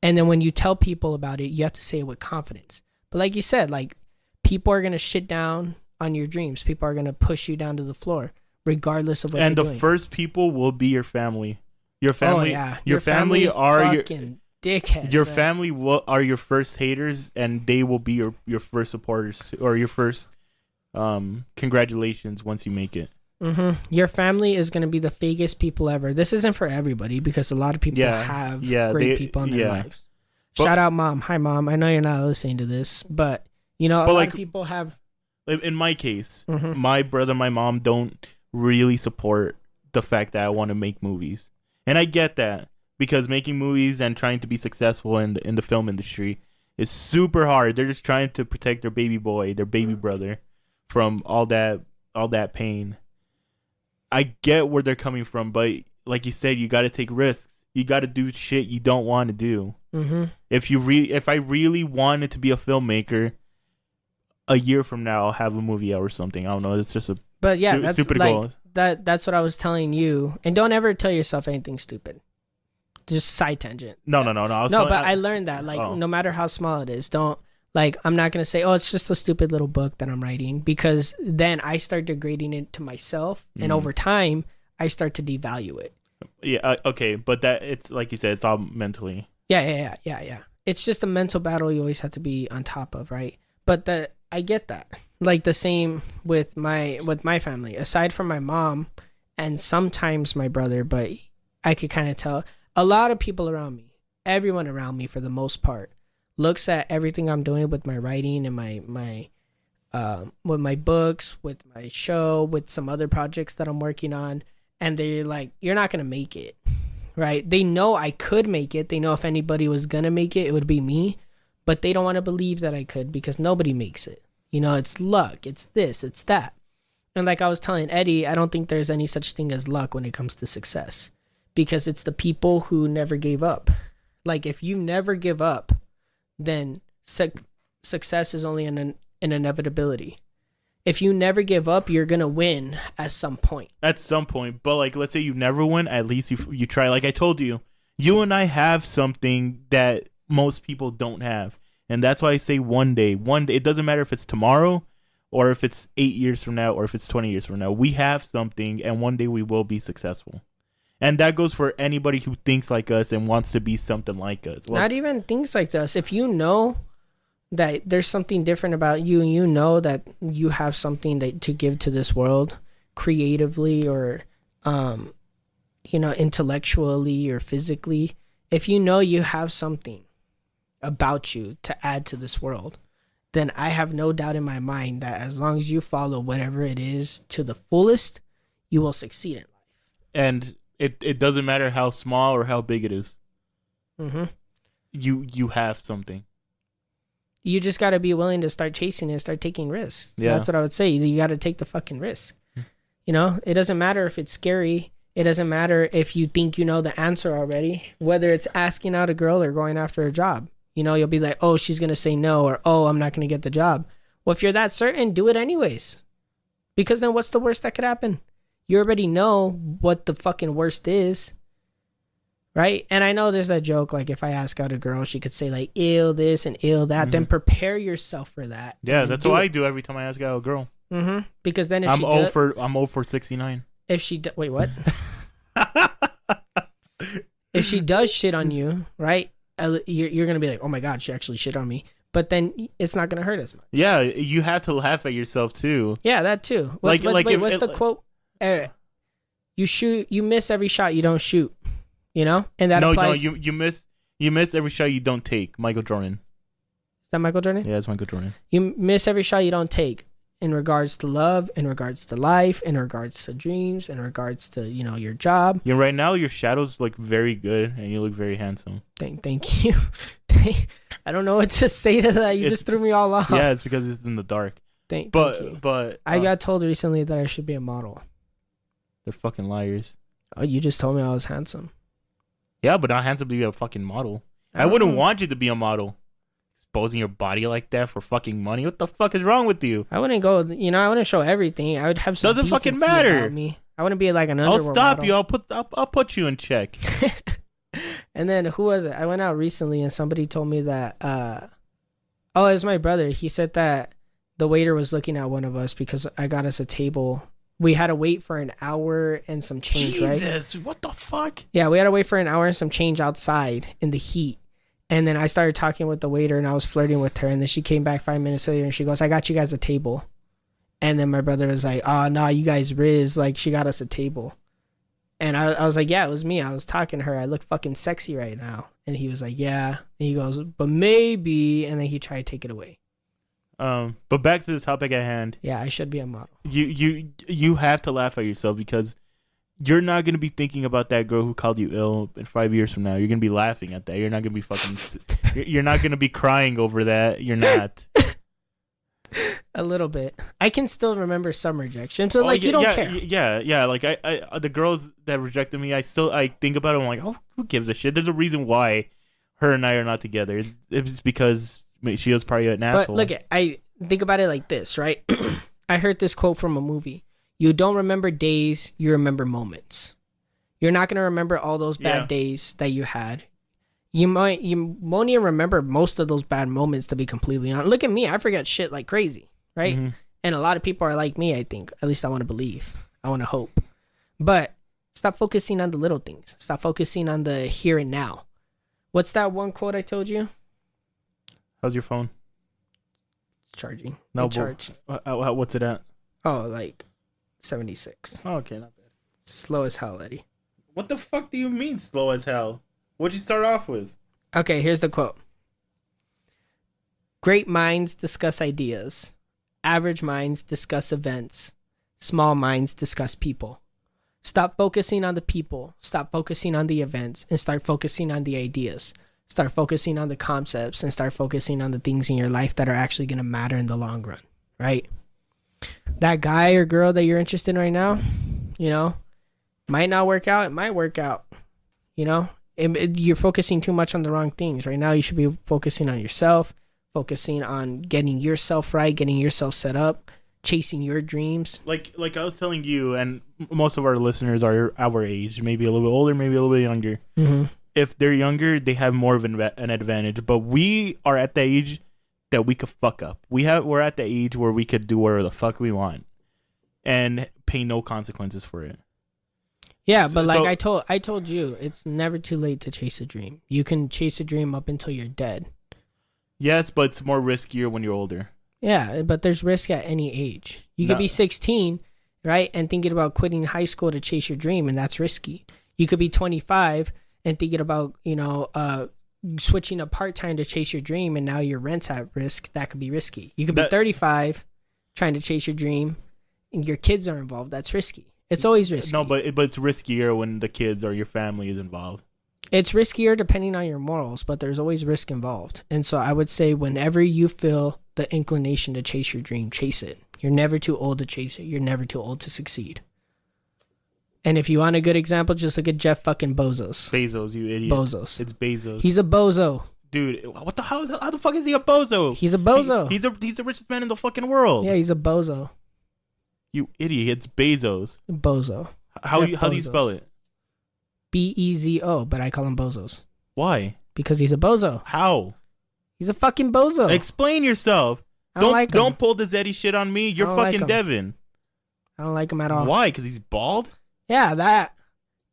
[SPEAKER 8] And then when you tell people about it, you have to say it with confidence. But like you said, like people are going to shit down on your dreams. People are going to push you down to the floor, regardless of what you're doing.
[SPEAKER 7] And the first people will be your family. Your family, your family are
[SPEAKER 8] fucking dickheads.
[SPEAKER 7] Your family are your first haters, and they will be your first supporters or your first congratulations once you make it.
[SPEAKER 8] Mm-hmm. Your family is going to be the fakest people ever. This isn't for everybody because a lot of people have great people in their lives. Shout out, Mom. Hi, Mom. I know you're not listening to this, but a lot of people have.
[SPEAKER 7] In my case, my brother, my mom don't really support the fact that I want to make movies. And I get that because making movies and trying to be successful in the film industry is super hard. They're just trying to protect their baby boy, their baby brother, from all that pain. I get where they're coming from, but like you said, you got to take risks. You got to do shit you don't want to do. Mm-hmm. If I really wanted to be a filmmaker, a year from now I'll have a movie out or something. I don't know. It's just a
[SPEAKER 8] that's
[SPEAKER 7] stupid
[SPEAKER 8] like
[SPEAKER 7] goal.
[SPEAKER 8] That's what I was telling you. And don't ever tell yourself anything stupid. Just side tangent.
[SPEAKER 7] No.
[SPEAKER 8] I learned that no matter how small it is, don't. Like, I'm not going to say, oh, it's just a stupid little book that I'm writing, because then I start degrading it to myself, and over time, I start to devalue it.
[SPEAKER 7] Yeah, okay, but that, it's like you said, it's all mentally.
[SPEAKER 8] Yeah. It's just a mental battle you always have to be on top of, right? But I get that. Like, the same with my family. Aside from my mom, and sometimes my brother, but I could kind of tell, a lot of people around me, everyone around me for the most part, looks at everything I'm doing with my writing and my with my books, with my show, with some other projects that I'm working on, and they're like, you're not gonna make it, right? They know I could make it. They know if anybody was gonna make it, it would be me, but they don't want to believe that I could because nobody makes it. It's luck, it's this, it's that. And like I was telling Eddie, I don't think there's any such thing as luck when it comes to success, because it's the people who never gave up. Like, if you never give up, then success is only an inevitability. If you never give up, you're gonna win at some point.
[SPEAKER 7] At some point, but like, let's say you never win, at least you try. Like I told you, you and I have something that most people don't have, and that's why I say one day. It doesn't matter if it's tomorrow, or if it's 8 years from now, or if it's 20 years from now. We have something, and one day we will be successful. And that goes for anybody who thinks like us and wants to be something like us. Well,
[SPEAKER 8] not even things like us. If you know that there's something different about you, and you know that you have something to give to this world, creatively or intellectually or physically, if you know you have something about you to add to this world, then I have no doubt in my mind that as long as you follow whatever it is to the fullest, you will succeed in life.
[SPEAKER 7] And it doesn't matter how small or how big it is.
[SPEAKER 8] Mm-hmm.
[SPEAKER 7] You have something.
[SPEAKER 8] You just got to be willing to start chasing it and start taking risks.
[SPEAKER 7] Yeah.
[SPEAKER 8] That's what I would say. You got to take the fucking risk. It doesn't matter if it's scary. It doesn't matter if you think you know the answer already, whether it's asking out a girl or going after a job. You'll be like, oh, she's going to say no, or, oh, I'm not going to get the job. Well, if you're that certain, do it anyways. Because then what's the worst that could happen? You already know what the fucking worst is. Right? And I know there's that joke, like if I ask out a girl, she could say like, ill this and ill that. Then prepare yourself for that.
[SPEAKER 7] Yeah, that's what I do every time I ask out a girl.
[SPEAKER 8] Mm-hmm. Because then if
[SPEAKER 7] I'm 0 for 69.
[SPEAKER 8] If she wait, what? If she does shit on you, right? You're gonna be like, oh my god, she actually shit on me. But then it's not gonna hurt as much.
[SPEAKER 7] Yeah, you have to laugh at yourself too.
[SPEAKER 8] Yeah, that too. What's the quote? You miss every shot you don't shoot. And that applies.
[SPEAKER 7] No, you miss every shot you don't take. Michael Jordan.
[SPEAKER 8] Is that Michael Jordan?
[SPEAKER 7] Yeah, it's Michael Jordan.
[SPEAKER 8] You miss every shot you don't take, in regards to love, in regards to life, in regards to dreams, in regards to your job.
[SPEAKER 7] Yeah, right now your shadows look very good, and you look very handsome.
[SPEAKER 8] Thank you. I don't know what to say to that. You just threw me all off.
[SPEAKER 7] Yeah, it's because it's in the dark.
[SPEAKER 8] Thank you.
[SPEAKER 7] But
[SPEAKER 8] I got told recently that I should be a model.
[SPEAKER 7] They're fucking liars.
[SPEAKER 8] Oh, you just told me I was handsome.
[SPEAKER 7] Yeah, but not handsome to be a fucking model. I wouldn't want you to be a model. Exposing your body like that for fucking money. What the fuck is wrong with you?
[SPEAKER 8] I wouldn't go. I wouldn't show everything. I would have some.
[SPEAKER 7] Doesn't fucking matter.
[SPEAKER 8] About me. I wouldn't be like an underwear
[SPEAKER 7] I'll stop
[SPEAKER 8] model.
[SPEAKER 7] you. I'll put you in check.
[SPEAKER 8] And then who was it? I went out recently and somebody told me that. It was my brother. He said that the waiter was looking at one of us because I got us a table. We had to wait for an hour and some change, right?
[SPEAKER 7] Jesus, what the fuck?
[SPEAKER 8] Yeah, we had to wait for an hour and some change outside in the heat. And then I started talking with the waiter and I was flirting with her. And then she came back 5 minutes later and she goes, I got you guys a table. And then my brother was like, oh, no, you guys riz. Like, she got us a table. And I was like, yeah, it was me. I was talking to her. I look fucking sexy right now. And he was like, yeah. And he goes, but maybe. And then he tried to take it away.
[SPEAKER 7] But back to the topic at hand.
[SPEAKER 8] Yeah, I should be a model.
[SPEAKER 7] You have to laugh at yourself because you're not going to be thinking about that girl who called you ill in 5 years from now. You're going to be laughing at that. You're not going to be fucking... you're not going to be crying over that. You're not.
[SPEAKER 8] A little bit. I can still remember some rejection. So, you don't care.
[SPEAKER 7] Yeah. Like, I the girls that rejected me, I think about it. I'm like, oh, who gives a shit? There's a reason why her and I are not together. It's because she was probably an asshole.
[SPEAKER 8] But look, I think about it like this, right? I heard this quote from a movie. You don't remember days, you remember moments. You're not going to remember all those bad days that you had. You won't even remember most of those bad moments, to be completely honest. Look at me. I forget shit like crazy, right? Mm-hmm. And a lot of people are like me, I think. At least I want to believe. I want to hope. But stop focusing on the little things. Stop focusing on the here and now. What's that one quote I told you?
[SPEAKER 7] How's your phone?
[SPEAKER 8] Charging.
[SPEAKER 7] No,
[SPEAKER 8] charged.
[SPEAKER 7] What's it at?
[SPEAKER 8] Oh, like 76.
[SPEAKER 7] Oh, okay, not bad.
[SPEAKER 8] Slow as hell, Eddie.
[SPEAKER 7] What the fuck do you mean slow as hell? What'd you start off with?
[SPEAKER 8] Okay, here's the quote. Great minds discuss ideas. Average minds discuss events. Small minds discuss people. Stop focusing on the people. Stop focusing on the events and start focusing on the ideas. Start focusing on the concepts and start focusing on the things in your life that are actually going to matter in the long run, right? That guy or girl that you're interested in right now, might not work out. It might work out, you're focusing too much on the wrong things. Right now, you should be focusing on yourself, focusing on getting yourself right, getting yourself set up, chasing your dreams.
[SPEAKER 7] Like I was telling you, and most of our listeners are our age, maybe a little bit older, maybe a little bit younger.
[SPEAKER 8] Mm-hmm.
[SPEAKER 7] If they're younger, they have more of an advantage. But we are at the age that we could fuck up. We're at the age where we could do whatever the fuck we want and pay no consequences for it.
[SPEAKER 8] Yeah, but like I told you, it's never too late to chase a dream. You can chase a dream up until you're dead.
[SPEAKER 7] Yes, but it's more riskier when you're older.
[SPEAKER 8] Yeah, but there's risk at any age. You could be 16, right, and thinking about quitting high school to chase your dream, and that's risky. You could be 25 and thinking about, switching a part-time to chase your dream, and now your rent's at risk. That could be risky. You could be 35 trying to chase your dream, and your kids are involved. That's risky. It's always risky.
[SPEAKER 7] No, but it's riskier when the kids or your family is involved.
[SPEAKER 8] It's riskier depending on your morals, but there's always risk involved. And so I would say whenever you feel the inclination to chase your dream, chase it. You're never too old to chase it. You're never too old to succeed. And if you want a good example, just look at Jeff fucking Bezos.
[SPEAKER 7] Bezos, you idiot.
[SPEAKER 8] Bezos.
[SPEAKER 7] It's Bezos.
[SPEAKER 8] He's a bozo.
[SPEAKER 7] Dude, what the how the fuck is he a bozo?
[SPEAKER 8] He's a bozo.
[SPEAKER 7] He's the richest man in the fucking world.
[SPEAKER 8] Yeah, he's a bozo.
[SPEAKER 7] You idiot. It's Bezos.
[SPEAKER 8] Bozo.
[SPEAKER 7] How
[SPEAKER 8] Jeff
[SPEAKER 7] do you
[SPEAKER 8] Bezos.
[SPEAKER 7] spell it?
[SPEAKER 8] Bezo, but I call him bozos.
[SPEAKER 7] Why?
[SPEAKER 8] Because he's a bozo.
[SPEAKER 7] How?
[SPEAKER 8] He's a fucking bozo.
[SPEAKER 7] Explain yourself.
[SPEAKER 8] I don't like him.
[SPEAKER 7] Don't pull this Eddie shit on me. You're
[SPEAKER 8] I don't like
[SPEAKER 7] fucking
[SPEAKER 8] him.
[SPEAKER 7] Devin.
[SPEAKER 8] I don't like him at all.
[SPEAKER 7] Why? Because he's bald?
[SPEAKER 8] Yeah, that.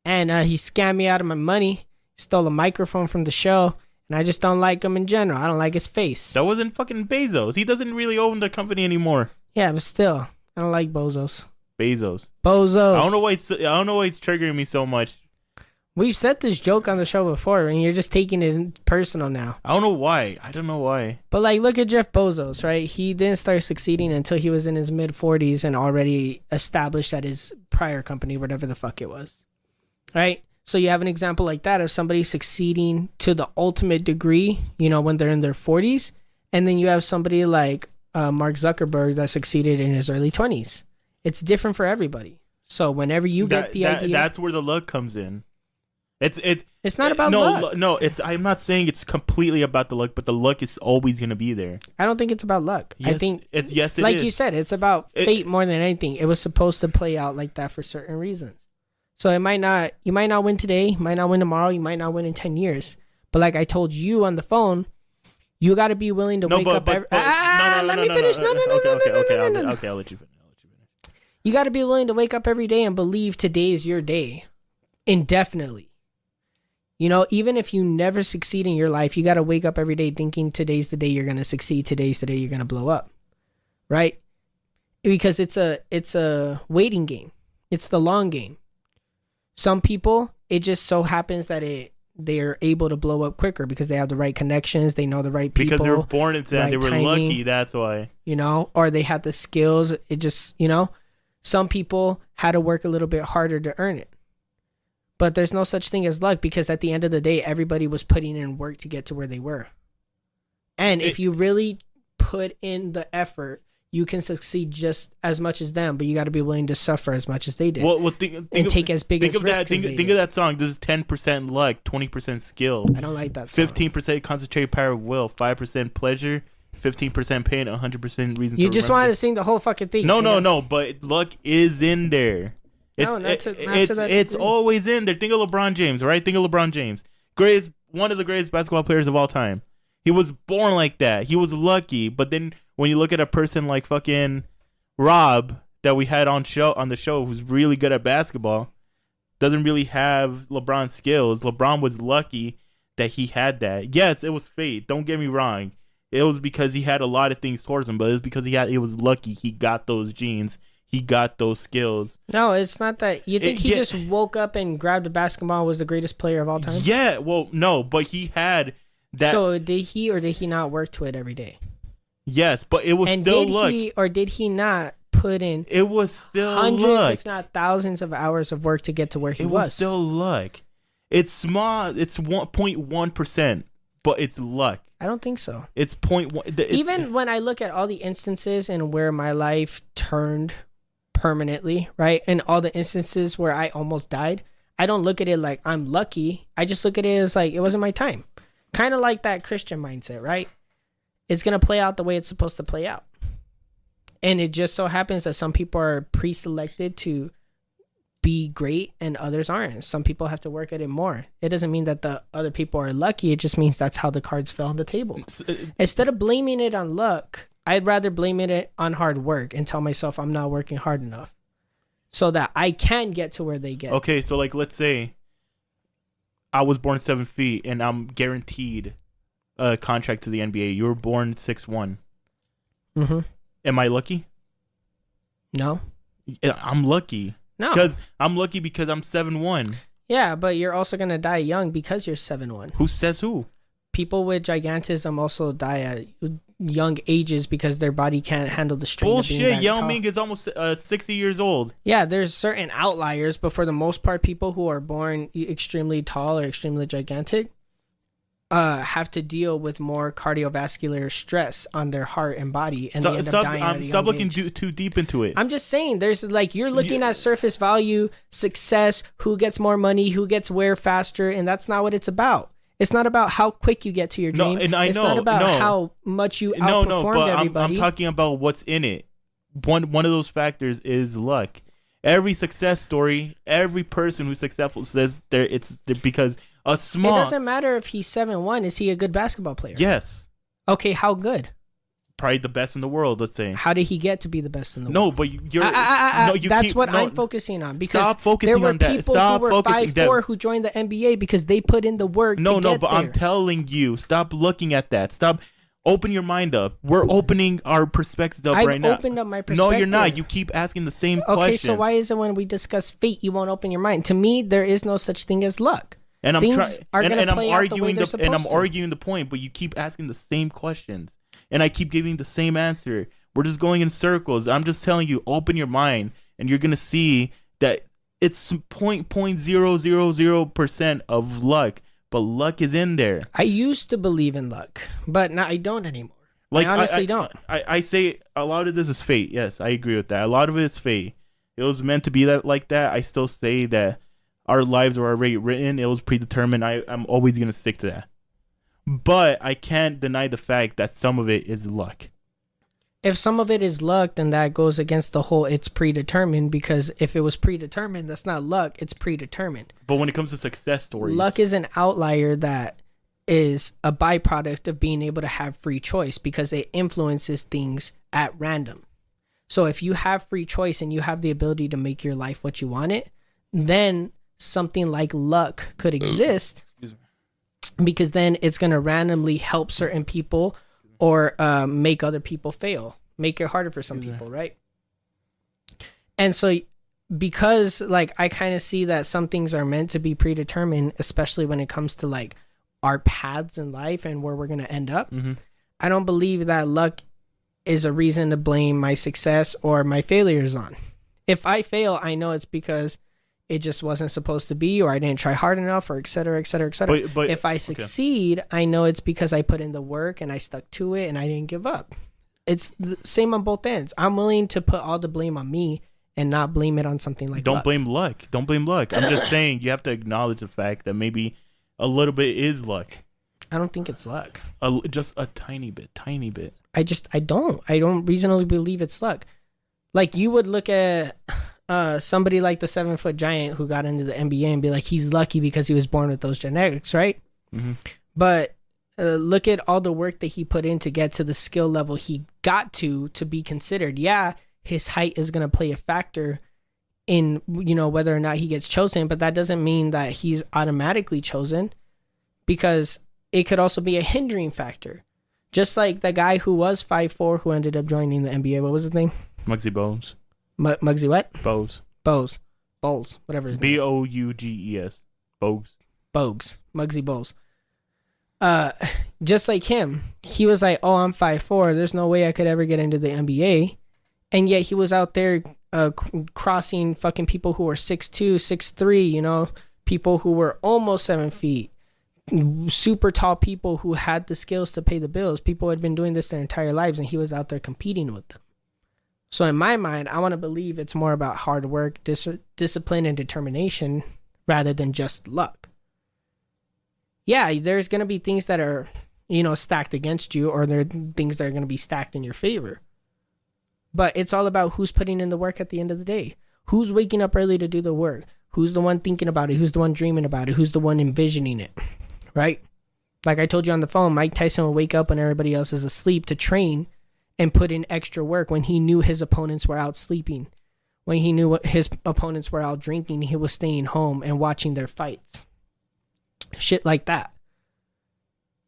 [SPEAKER 8] And he scammed me out of my money. Stole a microphone from the show. And I just don't like him in general. I don't like his face.
[SPEAKER 7] That wasn't fucking Bezos. He doesn't really own the company anymore.
[SPEAKER 8] Yeah, but still, I don't like bozos.
[SPEAKER 7] Bezos.
[SPEAKER 8] Bozos.
[SPEAKER 7] I don't know why it's triggering me so much.
[SPEAKER 8] We've said this joke on the show before, and you're just taking it personal now.
[SPEAKER 7] I don't know why.
[SPEAKER 8] But like, look at Jeff Bezos, right? He didn't start succeeding until he was in his mid-40s and already established at his prior company, whatever the fuck it was, right? So you have an example like that of somebody succeeding to the ultimate degree, when they're in their 40s, and then you have somebody like Mark Zuckerberg that succeeded in his early 20s. It's different for everybody. So whenever you get the idea,
[SPEAKER 7] that's where the luck comes in. It's
[SPEAKER 8] not about luck.
[SPEAKER 7] No, I'm not saying it's completely about the luck, but the luck is always gonna be there.
[SPEAKER 8] I don't think it's about luck.
[SPEAKER 7] Yes,
[SPEAKER 8] I think
[SPEAKER 7] it
[SPEAKER 8] like
[SPEAKER 7] is.
[SPEAKER 8] you said, it's about fate more than anything. It was supposed to play out like that for certain reasons. So you might not win today, you might not win tomorrow, you might not win in 10 years. But like I told you on the phone, you got to be willing to wake up. Let me finish.
[SPEAKER 7] Okay, I'll let you finish.
[SPEAKER 8] You got to be willing to wake up every day and believe today is your day, indefinitely. Even if you never succeed in your life, you got to wake up every day thinking today's the day you're going to succeed. Today's the day you're going to blow up. Right? Because it's a waiting game. It's the long game. Some people, it just so happens that they're able to blow up quicker because they have the right connections. They know the right people.
[SPEAKER 7] Because they were born into that. They were timing, lucky. That's why.
[SPEAKER 8] Or they had the skills. It just, some people had to work a little bit harder to earn it. But there's no such thing as luck because at the end of the day, everybody was putting in work to get to where they were. And if you really put in the effort, you can succeed just as much as them, but you got to be willing to suffer as much as they did. Take as big as risks as they did.
[SPEAKER 7] Think of that song. This is 10% luck, 20% skill.
[SPEAKER 8] I don't like that song.
[SPEAKER 7] 15% concentrated power of will, 5% pleasure, 15% pain, 100% reason to
[SPEAKER 8] You just wanted to sing the whole fucking thing.
[SPEAKER 7] No, but luck is in there. It's always in there. Think of LeBron James, right? Think of LeBron James. One of the greatest basketball players of all time. He was born like that. He was lucky. But then when you look at a person like fucking Rob that we had on the show who's really good at basketball, doesn't really have LeBron's skills. LeBron was lucky that he had that. Yes, it was fate. Don't get me wrong. It was because he had a lot of things towards him, but it was because it was lucky he got those genes. He got those skills.
[SPEAKER 8] No, it's not that. You think he just woke up and grabbed a basketball and was the greatest player of all time?
[SPEAKER 7] Yeah, well, no, but he had that.
[SPEAKER 8] So did he or did he not work to it every day?
[SPEAKER 7] Yes, but it was still luck.
[SPEAKER 8] Did he not put in
[SPEAKER 7] it was still
[SPEAKER 8] hundreds,
[SPEAKER 7] luck.
[SPEAKER 8] if not thousands of hours of work to get to where he was?
[SPEAKER 7] It was still luck. It's small. It's 1.1%, but it's luck.
[SPEAKER 8] I don't think so.
[SPEAKER 7] It's 0.1.
[SPEAKER 8] Even when I look at all the instances and where my life turned permanently, right? And all the instances where I almost died, I don't look at it like I'm lucky. I just look at it as like it wasn't my time. Kind of like that Christian mindset, right? it's going to play out the way it's supposed to play out. And it just so happens that some people are pre-selected to be great and others aren't. Some people have to work at it more. It doesn't mean that the other people are lucky. It just means that's how the cards fell on the table. Instead of blaming it on luck, I'd rather blame it on hard work and tell myself I'm not working hard enough so that I can get to where they get.
[SPEAKER 7] Okay, so like let's say I was born 7 feet and I'm guaranteed a contract to the NBA. You were born 6'1".
[SPEAKER 8] Mm-hmm.
[SPEAKER 7] Am I lucky?
[SPEAKER 8] No.
[SPEAKER 7] I'm lucky.
[SPEAKER 8] No.
[SPEAKER 7] Because I'm lucky because I'm 7'1".
[SPEAKER 8] Yeah, but you're also going to die young because you're 7'1".
[SPEAKER 7] Who says who?
[SPEAKER 8] People with gigantism also die at young ages because their body can't handle the strain of being
[SPEAKER 7] Bullshit.
[SPEAKER 8] that
[SPEAKER 7] Yao
[SPEAKER 8] tall.
[SPEAKER 7] Ming is almost 60 years old.
[SPEAKER 8] Yeah, there's certain outliers, but for the most part, people who are born extremely tall or extremely gigantic have to deal with more cardiovascular stress on their heart and body, and they end up dying at a young
[SPEAKER 7] Stop looking
[SPEAKER 8] age.
[SPEAKER 7] too deep into it.
[SPEAKER 8] I'm just saying, there's like you're looking at surface value, success, who gets more money, who gets where faster, and that's not what it's about. It's not about how quick you get to your dream. It's not about how much you outperformed
[SPEAKER 7] but
[SPEAKER 8] everybody.
[SPEAKER 7] I'm talking about what's in it. One of those factors is luck. Every success story, every person who's successful says it's because a small.
[SPEAKER 8] It doesn't matter if he's 7'1". Is he a good basketball player?
[SPEAKER 7] Yes.
[SPEAKER 8] Okay, how good?
[SPEAKER 7] Probably the best in the world, let's say.
[SPEAKER 8] How did he get to be the best in the world?
[SPEAKER 7] No, but you're. No, you
[SPEAKER 8] that's
[SPEAKER 7] keep,
[SPEAKER 8] what
[SPEAKER 7] no,
[SPEAKER 8] I'm focusing on. Because
[SPEAKER 7] stop focusing
[SPEAKER 8] there were
[SPEAKER 7] on that.
[SPEAKER 8] people
[SPEAKER 7] Stop
[SPEAKER 8] who were
[SPEAKER 7] focusing
[SPEAKER 8] 5'4" who joined the NBA because they put in the work.
[SPEAKER 7] No,
[SPEAKER 8] to get
[SPEAKER 7] but
[SPEAKER 8] there.
[SPEAKER 7] I'm telling you, stop looking at that. Stop. Open your mind up. We're opening our perspectives up right now.
[SPEAKER 8] I've opened up my perspective.
[SPEAKER 7] No, you're not. You keep asking the same questions.
[SPEAKER 8] Okay, so why is it when we discuss fate, you won't open your mind? To me, there is no such thing as luck.
[SPEAKER 7] And I'm
[SPEAKER 8] Things are going to play out the way they're supposed
[SPEAKER 7] and I'm
[SPEAKER 8] to.
[SPEAKER 7] arguing the point, but you keep asking the same questions, and I keep giving the same answer. We're just going in circles. I'm just telling you, open your mind, and you're gonna see that it's 0.0000% of luck, but luck is in there.
[SPEAKER 8] I used to believe in luck, but now I don't anymore.
[SPEAKER 7] Like
[SPEAKER 8] I honestly don't.
[SPEAKER 7] I say a lot of this is fate. Yes, I agree with that. A lot of it is fate. It was meant to be that like that. I still say that our lives were already written. It was predetermined. I'm always gonna stick to that. But I can't deny the fact that some of it is luck.
[SPEAKER 8] If some of it is luck, then that goes against the whole it's predetermined, because if it was predetermined, that's not luck, it's predetermined.
[SPEAKER 7] But when it comes to success stories,
[SPEAKER 8] luck is an outlier that is a byproduct of being able to have free choice because it influences things at random. So if you have free choice and you have the ability to make your life what you want it, then something like luck could exist, because then it's going to randomly help certain people or make other people fail, make it harder for some people, right? And so because like I kind of see that some things are meant to be predetermined, especially when it comes to like our paths in life and where we're going to end up.
[SPEAKER 7] Mm-hmm.
[SPEAKER 8] I don't believe that luck is a reason to blame my success or my failures on. If I fail, I know it's because it just wasn't supposed to be, or I didn't try hard enough, or et cetera, et cetera, et cetera.
[SPEAKER 7] But
[SPEAKER 8] if I succeed, I know it's because I put in the work and I stuck to it and I didn't give up. It's the same on both ends. I'm willing to put all the blame on me and not blame it on something like
[SPEAKER 7] Don't
[SPEAKER 8] luck.
[SPEAKER 7] blame luck. Don't blame luck. I'm just saying you have to acknowledge the fact that maybe a little bit is luck.
[SPEAKER 8] I don't think it's luck.
[SPEAKER 7] Just a tiny bit.
[SPEAKER 8] I don't reasonably believe it's luck. Like you would look at somebody like the 7-foot giant who got into the NBA and be like, he's lucky because he was born with those genetics, right?
[SPEAKER 7] Mm-hmm.
[SPEAKER 8] But look at all the work that he put in to get to the skill level he got to be considered. Yeah, his height is going to play a factor in, you know, whether or not he gets chosen, but that doesn't mean that he's automatically chosen, because it could also be a hindering factor. Just like the guy who was 5'4" who ended up joining the NBA. What was his name?
[SPEAKER 7] Muggsy Bogues.
[SPEAKER 8] Muggsy what?
[SPEAKER 7] Bowles,
[SPEAKER 8] whatever his name.
[SPEAKER 7] Bouges. Bogues.
[SPEAKER 8] Muggsy Bogues. Just like him, he was like, oh, I'm 5'4". There's no way I could ever get into the NBA. And yet he was out there crossing fucking people who were 6'2", 6'3", you know, people who were almost 7 feet. Super tall people who had the skills to pay the bills. People who had been doing this their entire lives, and he was out there competing with them. So in my mind, I want to believe it's more about hard work, discipline, and determination rather than just luck. Yeah, there's going to be things that are, stacked against you, or there are things that are going to be stacked in your favor. But it's all about who's putting in the work at the end of the day. Who's waking up early to do the work? Who's the one thinking about it? Who's the one dreaming about it? Who's the one envisioning it? Right? Like I told you on the phone, Mike Tyson would wake up when everybody else is asleep to train and put in extra work when he knew his opponents were out sleeping. When he knew what his opponents were out drinking, he was staying home and watching their fights. Shit like that.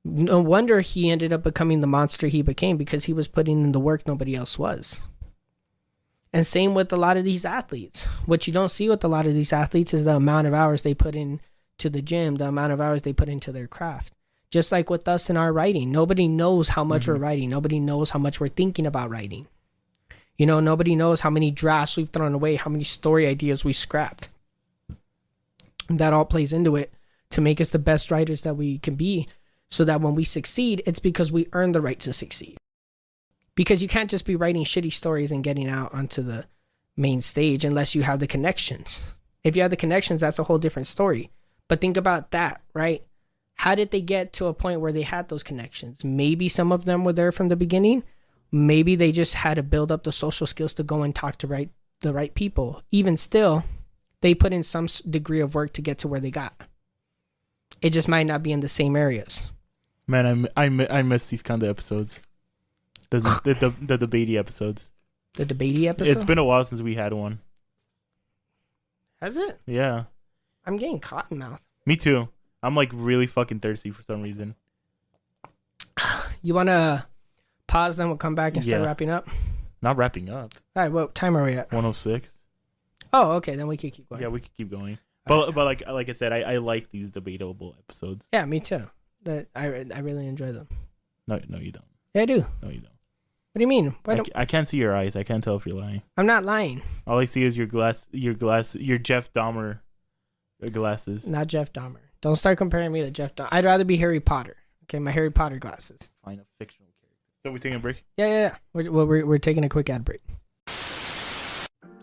[SPEAKER 8] No wonder he ended up becoming the monster he became, because he was putting in the work nobody else was. And same with a lot of these athletes. What you don't see with a lot of these athletes is the amount of hours they put in to the gym, the amount of hours they put into their craft. Just like with us in our writing. Nobody knows how much we're writing. Nobody knows how much we're thinking about writing. Nobody knows how many drafts we've thrown away, how many story ideas we scrapped. That all plays into it to make us the best writers that we can be, so that when we succeed, it's because we earned the right to succeed. Because you can't just be writing shitty stories and getting out onto the main stage unless you have the connections. If you have the connections, that's a whole different story. But think about that, right? How did they get to a point where they had those connections? Maybe some of them were there from the beginning. Maybe they just had to build up the social skills to go and talk to the right people. Even still, they put in some degree of work to get to where they got. It just might not be in the same areas.
[SPEAKER 7] Man, I miss these kind of episodes. The debatey episodes.
[SPEAKER 8] The debatey episode?
[SPEAKER 7] It's been a while since we had one.
[SPEAKER 8] Has it?
[SPEAKER 7] Yeah.
[SPEAKER 8] I'm getting cotton mouth.
[SPEAKER 7] Me too. I'm like really fucking thirsty for some reason.
[SPEAKER 8] You want to pause, then we'll come back and start wrapping up?
[SPEAKER 7] Not wrapping up.
[SPEAKER 8] All right, what time are we at?
[SPEAKER 7] 106.
[SPEAKER 8] Oh, okay, then we can keep going.
[SPEAKER 7] Yeah, we can keep going. But like I said, I like these debatable episodes.
[SPEAKER 8] Yeah, me too. I really enjoy them.
[SPEAKER 7] No, you don't.
[SPEAKER 8] Yeah, I do.
[SPEAKER 7] No, you don't.
[SPEAKER 8] What do you mean?
[SPEAKER 7] I can't see your eyes. I can't tell if you're lying.
[SPEAKER 8] I'm not lying.
[SPEAKER 7] All I see is your Jeff Dahmer glasses.
[SPEAKER 8] Not Jeff Dahmer. Don't start comparing me to Jeff Dahmer. I'd rather be Harry Potter. Okay, my Harry Potter glasses.
[SPEAKER 7] Find a fictional character. So we're taking a break?
[SPEAKER 8] Yeah. We're taking a quick ad break.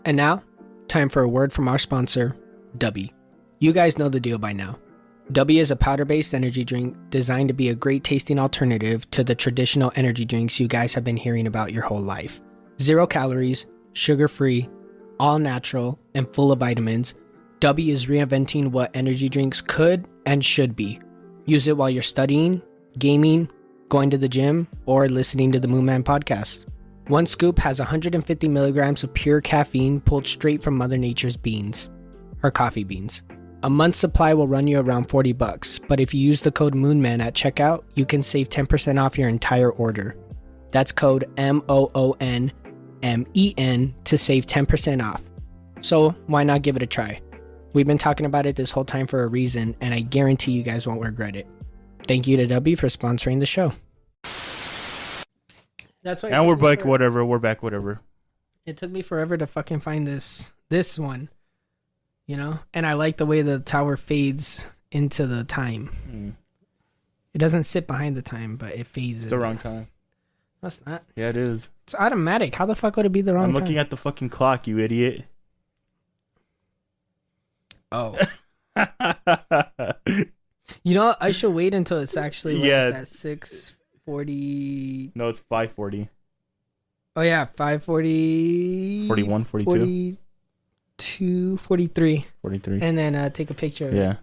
[SPEAKER 8] And now, time for a word from our sponsor, Deli. You guys know the deal by now. Deli is a powder-based energy drink designed to be a great tasting alternative to the traditional energy drinks you guys have been hearing about your whole life. 0 calories, sugar-free, all natural, and full of vitamins, Deli is reinventing what energy drinks could and should be. Use it while you're studying, gaming, going to the gym, or listening to the Moonman podcast. One scoop has 150 milligrams of pure caffeine pulled straight from Mother Nature's beans, or coffee beans. A month's supply will run you around $40, but if you use the code MOONMAN at checkout, you can save 10% off your entire order. That's code MOONMEN to save 10% off. So why not give it a try? We've been talking about it this whole time for a reason, and I guarantee you guys won't regret it. Thank you to Deli for sponsoring the show. That's why.
[SPEAKER 7] And we're back, whatever. We're back, whatever.
[SPEAKER 8] It took me forever to fucking find this one. And I like the way the tower fades into the time. It doesn't sit behind the time, but it fades.
[SPEAKER 7] It's the wrong time.
[SPEAKER 8] No, it's not.
[SPEAKER 7] Yeah, it is.
[SPEAKER 8] It's automatic. How the fuck would it be the wrong time?
[SPEAKER 7] I'm looking at the fucking clock, you idiot.
[SPEAKER 8] Oh. I should wait until it's actually, that 6:40?
[SPEAKER 7] No, it's 5:40.
[SPEAKER 8] Oh, yeah, 5:40.
[SPEAKER 7] 41, 42.
[SPEAKER 8] 43. And then take a picture of it.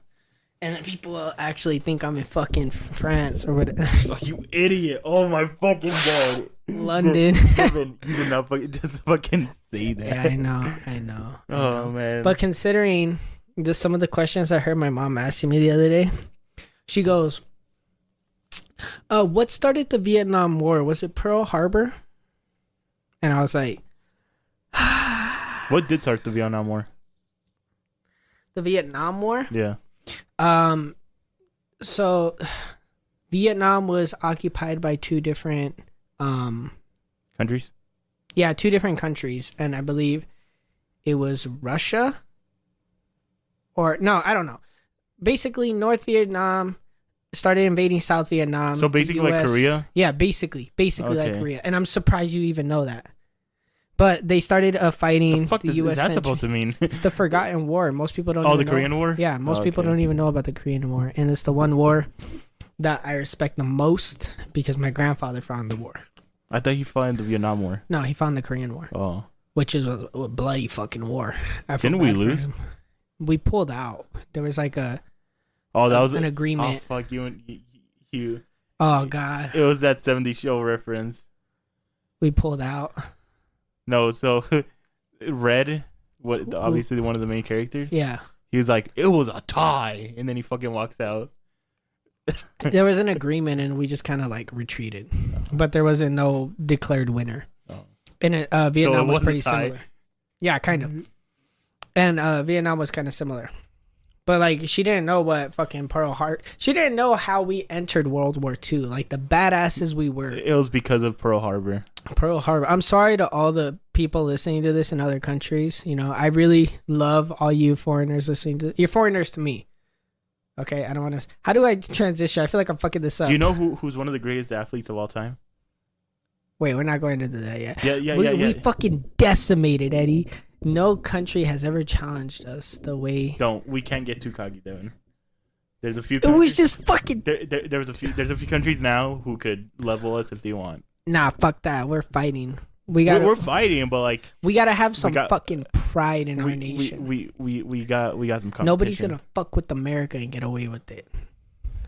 [SPEAKER 8] And then people will actually think I'm in fucking France or whatever.
[SPEAKER 7] Oh, you idiot. Oh my fucking god.
[SPEAKER 8] London.
[SPEAKER 7] Kevin, you did not just fucking say that.
[SPEAKER 8] Yeah, I know.
[SPEAKER 7] Oh, man.
[SPEAKER 8] But considering some of the questions I heard my mom asking me the other day, she goes, what started the Vietnam War? Was it Pearl Harbor? And I was like,
[SPEAKER 7] what did start the Vietnam War?
[SPEAKER 8] The Vietnam War?
[SPEAKER 7] Yeah.
[SPEAKER 8] So Vietnam was occupied by two different
[SPEAKER 7] countries?
[SPEAKER 8] Yeah, two different countries, and I believe it was Russia or no, I don't know. Basically, North Vietnam started invading South Vietnam.
[SPEAKER 7] So basically like Korea?
[SPEAKER 8] Yeah, basically like Korea. And I'm surprised you even know that. But they started fighting
[SPEAKER 7] the fuck
[SPEAKER 8] the U.S.
[SPEAKER 7] Is that supposed to mean?
[SPEAKER 8] It's the Forgotten War. Most people don't.
[SPEAKER 7] Oh,
[SPEAKER 8] even
[SPEAKER 7] the
[SPEAKER 8] know.
[SPEAKER 7] Korean War?
[SPEAKER 8] Yeah, most people don't even know about the Korean War, and it's the one war that I respect the most because my grandfather fought in the war.
[SPEAKER 7] I thought he fought in the Vietnam War.
[SPEAKER 8] No, he fought in the Korean War.
[SPEAKER 7] Oh.
[SPEAKER 8] Which is a bloody fucking war.
[SPEAKER 7] Didn't we lose?
[SPEAKER 8] We pulled out. There was like
[SPEAKER 7] that was
[SPEAKER 8] an agreement.
[SPEAKER 7] Oh, fuck you and you.
[SPEAKER 8] Oh, God.
[SPEAKER 7] It was that 70s show reference.
[SPEAKER 8] We pulled out.
[SPEAKER 7] No, so Red, obviously one of the main characters.
[SPEAKER 8] Yeah.
[SPEAKER 7] He was like, it was a tie. And then he fucking walks out.
[SPEAKER 8] There was an agreement and we just kind of like retreated. But there wasn't no declared winner.
[SPEAKER 7] Oh.
[SPEAKER 8] And Vietnam was pretty
[SPEAKER 7] a tie.
[SPEAKER 8] similar. Yeah, kind of. And Vietnam was kind of similar. But like she didn't know what fucking Pearl Harbor. She didn't know how we entered World War II. Like the badasses we were.
[SPEAKER 7] It was because of Pearl Harbor.
[SPEAKER 8] Pearl Harbor. I'm sorry to all the people listening to this in other countries. You know, I really love all you foreigners listening to. You're foreigners to me. Okay, I don't want to. How do I transition? I feel like I'm fucking this up.
[SPEAKER 7] Do you know who's one of the greatest athletes of all time?
[SPEAKER 8] Wait, we're not going into that yet.
[SPEAKER 7] Yeah.
[SPEAKER 8] We fucking decimated, Eddie. No country has ever challenged us the way.
[SPEAKER 7] We can't get too cocky, Devin. There's a few.
[SPEAKER 8] It was just fucking.
[SPEAKER 7] There's a few countries now who could level us if they want.
[SPEAKER 8] Nah, fuck that. We're fighting.
[SPEAKER 7] We're fighting, but like
[SPEAKER 8] we gotta have some fucking pride in our nation.
[SPEAKER 7] We got some competition.
[SPEAKER 8] Nobody's gonna fuck with America and get away with it,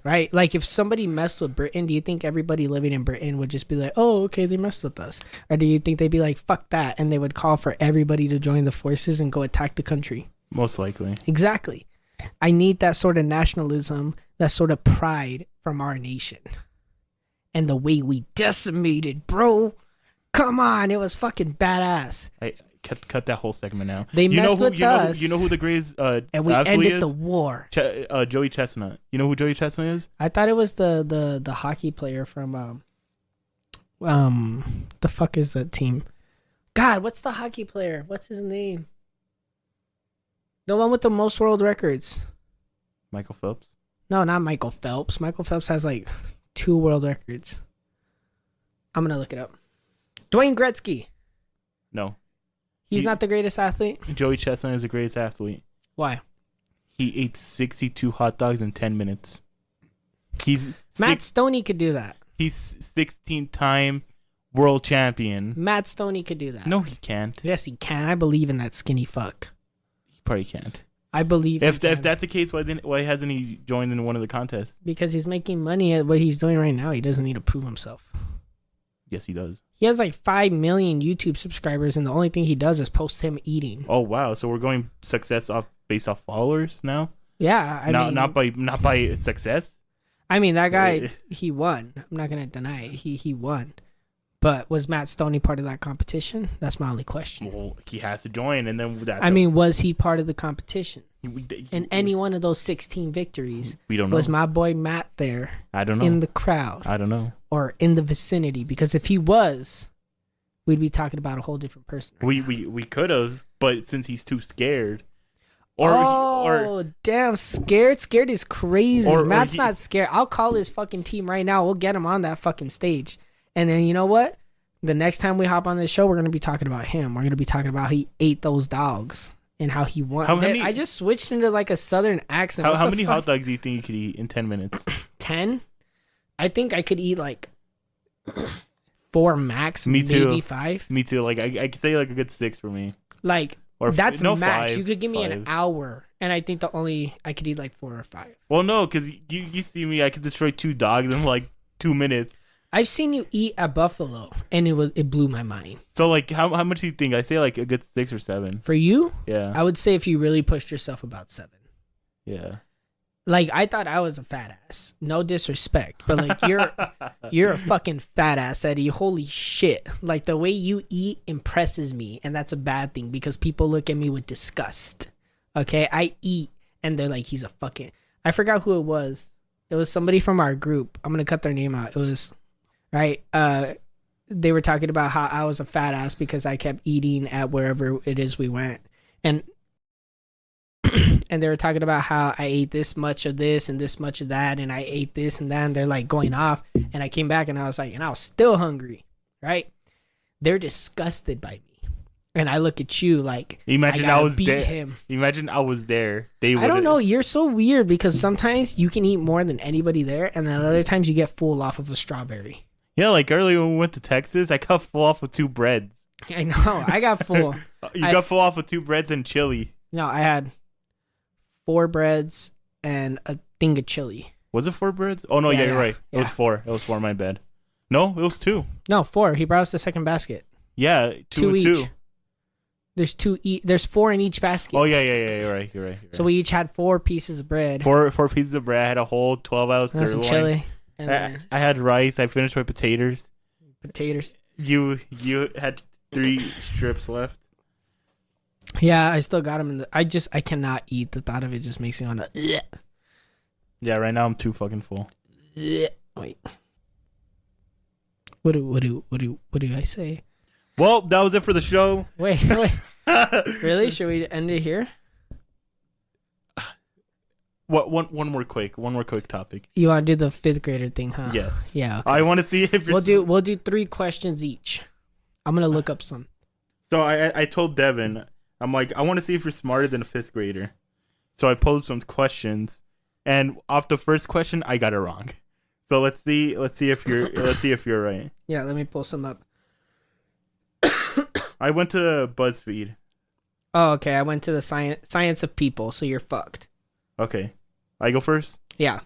[SPEAKER 8] right? Like if somebody messed with Britain, do you think everybody living in Britain would just be like, "Oh, okay, they messed with us," or do you think they'd be like, "Fuck that," and they would call for everybody to join the forces and go attack the country?
[SPEAKER 7] Most likely.
[SPEAKER 8] Exactly. I need that sort of nationalism, that sort of pride from our nation, and the way we decimated, bro. Come on, it was fucking badass.
[SPEAKER 7] I cut that whole segment now.
[SPEAKER 8] They messed with us.
[SPEAKER 7] You know who the greatest
[SPEAKER 8] and we ended the war.
[SPEAKER 7] Joey Chestnut. You know who Joey Chestnut is?
[SPEAKER 8] I thought it was the hockey player from the fuck is that team? God, what's the hockey player? What's his name? The one with the most world records.
[SPEAKER 7] Michael Phelps?
[SPEAKER 8] No, not Michael Phelps. Michael Phelps has like 2 world records. I'm gonna look it up. Dwayne Gretzky.
[SPEAKER 7] No.
[SPEAKER 8] He's not the greatest athlete?
[SPEAKER 7] Joey Chestnut is the greatest athlete.
[SPEAKER 8] Why?
[SPEAKER 7] He ate 62 hot dogs in 10 minutes.
[SPEAKER 8] Matt Stoney could do that.
[SPEAKER 7] He's 16-time world champion.
[SPEAKER 8] Matt Stoney could do that.
[SPEAKER 7] No, he can't.
[SPEAKER 8] Yes, he can. I believe in that skinny fuck.
[SPEAKER 7] He probably can't.
[SPEAKER 8] I believe
[SPEAKER 7] if that's the case, why hasn't he joined in one of the contests?
[SPEAKER 8] Because he's making money at what he's doing right now. He doesn't need to prove himself.
[SPEAKER 7] Yes, he does.
[SPEAKER 8] He has like 5 million YouTube subscribers, and the only thing he does is post him eating.
[SPEAKER 7] Oh wow! So we're going success based off followers now.
[SPEAKER 8] Yeah, I mean,
[SPEAKER 7] not by success.
[SPEAKER 8] I mean, that guy, he won. I'm not gonna deny it. He won. But was Matt Stoney part of that competition? That's my only question.
[SPEAKER 7] Well, he has to join, and then
[SPEAKER 8] was he part of the competition? In any one of those 16 victories,
[SPEAKER 7] we don't know.
[SPEAKER 8] Was my boy Matt there?
[SPEAKER 7] I don't know.
[SPEAKER 8] In the crowd?
[SPEAKER 7] I don't know.
[SPEAKER 8] Or in the vicinity? Because if he was, we'd be talking about a whole different person.
[SPEAKER 7] Right we could have, but since he's too scared.
[SPEAKER 8] Damn, scared? Scared is crazy. Matt's not scared. I'll call his fucking team right now. We'll get him on that fucking stage. And then you know what? The next time we hop on this show, we're going to be talking about him. We're going to be talking about how he ate those dogs and how he won. I just switched into like a southern accent.
[SPEAKER 7] How many hot dogs do you think you could eat in 10 minutes?
[SPEAKER 8] 10? I think I could eat like 4 max,
[SPEAKER 7] me too.
[SPEAKER 8] Maybe 5.
[SPEAKER 7] Me too. Like I could say like a good 6 for me.
[SPEAKER 8] Like that's max.
[SPEAKER 7] 5,
[SPEAKER 8] you could give me an hour, and I think I could eat like 4 or 5.
[SPEAKER 7] Well, no, because you see me, I could destroy 2 dogs in like 2 minutes.
[SPEAKER 8] I've seen you eat at Buffalo, and it blew my mind.
[SPEAKER 7] So like, how much do you think? I say like a good 6 or 7.
[SPEAKER 8] For you?
[SPEAKER 7] Yeah.
[SPEAKER 8] I would say if you really pushed yourself, about 7.
[SPEAKER 7] Yeah.
[SPEAKER 8] Like I thought I was a fat ass. No disrespect, but like you're a fucking fat ass, Eddie. Holy shit! Like the way you eat impresses me, and that's a bad thing because people look at me with disgust. Okay, I eat, and they're like, he's a fucking. I forgot who it was. It was somebody from our group. I'm gonna cut their name out. It was. Right, they were talking about how I was a fat ass because I kept eating at wherever it is we went, and and they were talking about how I ate this much of this and this much of that, and I ate this and that, and they're like going off, and I came back and I was like, and I was still hungry, right? They're disgusted by me, and I look at you like
[SPEAKER 7] Imagine
[SPEAKER 8] I
[SPEAKER 7] I was
[SPEAKER 8] beat
[SPEAKER 7] there.
[SPEAKER 8] him.
[SPEAKER 7] Imagine I was there. They
[SPEAKER 8] I don't know. You're so weird because sometimes you can eat more than anybody there, and then other times you get full off of a strawberry.
[SPEAKER 7] Yeah, like earlier when we went to Texas, I got full off with 2 breads.
[SPEAKER 8] I know. I got full.
[SPEAKER 7] Got full off with 2 breads and chili.
[SPEAKER 8] No, I had 4 breads and a thing of chili.
[SPEAKER 7] Was it 4 breads? Oh no,
[SPEAKER 8] Yeah,
[SPEAKER 7] you're
[SPEAKER 8] yeah,
[SPEAKER 7] right. It was
[SPEAKER 8] yeah.
[SPEAKER 7] 4. It was 4. My bad. No, it was 2.
[SPEAKER 8] No, 4. He brought us the second basket.
[SPEAKER 7] Yeah, 2 and 2.
[SPEAKER 8] each. There's 2 There's 4 in each basket.
[SPEAKER 7] Oh yeah. You're right. You're right.
[SPEAKER 8] So we each had 4 pieces of bread.
[SPEAKER 7] 4 pieces of bread. I had a whole 12-ounce
[SPEAKER 8] and some
[SPEAKER 7] sirloin.
[SPEAKER 8] chili. And then
[SPEAKER 7] I had rice. I finished my potatoes.
[SPEAKER 8] potatoes.
[SPEAKER 7] You had 3 strips left.
[SPEAKER 8] Yeah, I still got them in the. I cannot eat. The thought of it just makes me want to.
[SPEAKER 7] Yeah, right now I'm too fucking full.
[SPEAKER 8] Wait. What do I say?
[SPEAKER 7] Well, that was it for the show.
[SPEAKER 8] Wait. Really? Should we end it here?
[SPEAKER 7] What one more quick topic.
[SPEAKER 8] You want to do the 5th grader thing, huh?
[SPEAKER 7] Yes.
[SPEAKER 8] Yeah. Okay.
[SPEAKER 7] I want to see if you're
[SPEAKER 8] We'll do 3 questions each. I'm gonna look up some.
[SPEAKER 7] So I told Devin, I'm like, I want to see if you're smarter than a 5th grader. So I posed some questions, and off the first question, I got it wrong. So let's see if you're right.
[SPEAKER 8] Yeah, let me pull some up.
[SPEAKER 7] I went to BuzzFeed.
[SPEAKER 8] Oh, okay. I went to the science of people, so you're fucked.
[SPEAKER 7] Okay, I go first.
[SPEAKER 8] Yeah.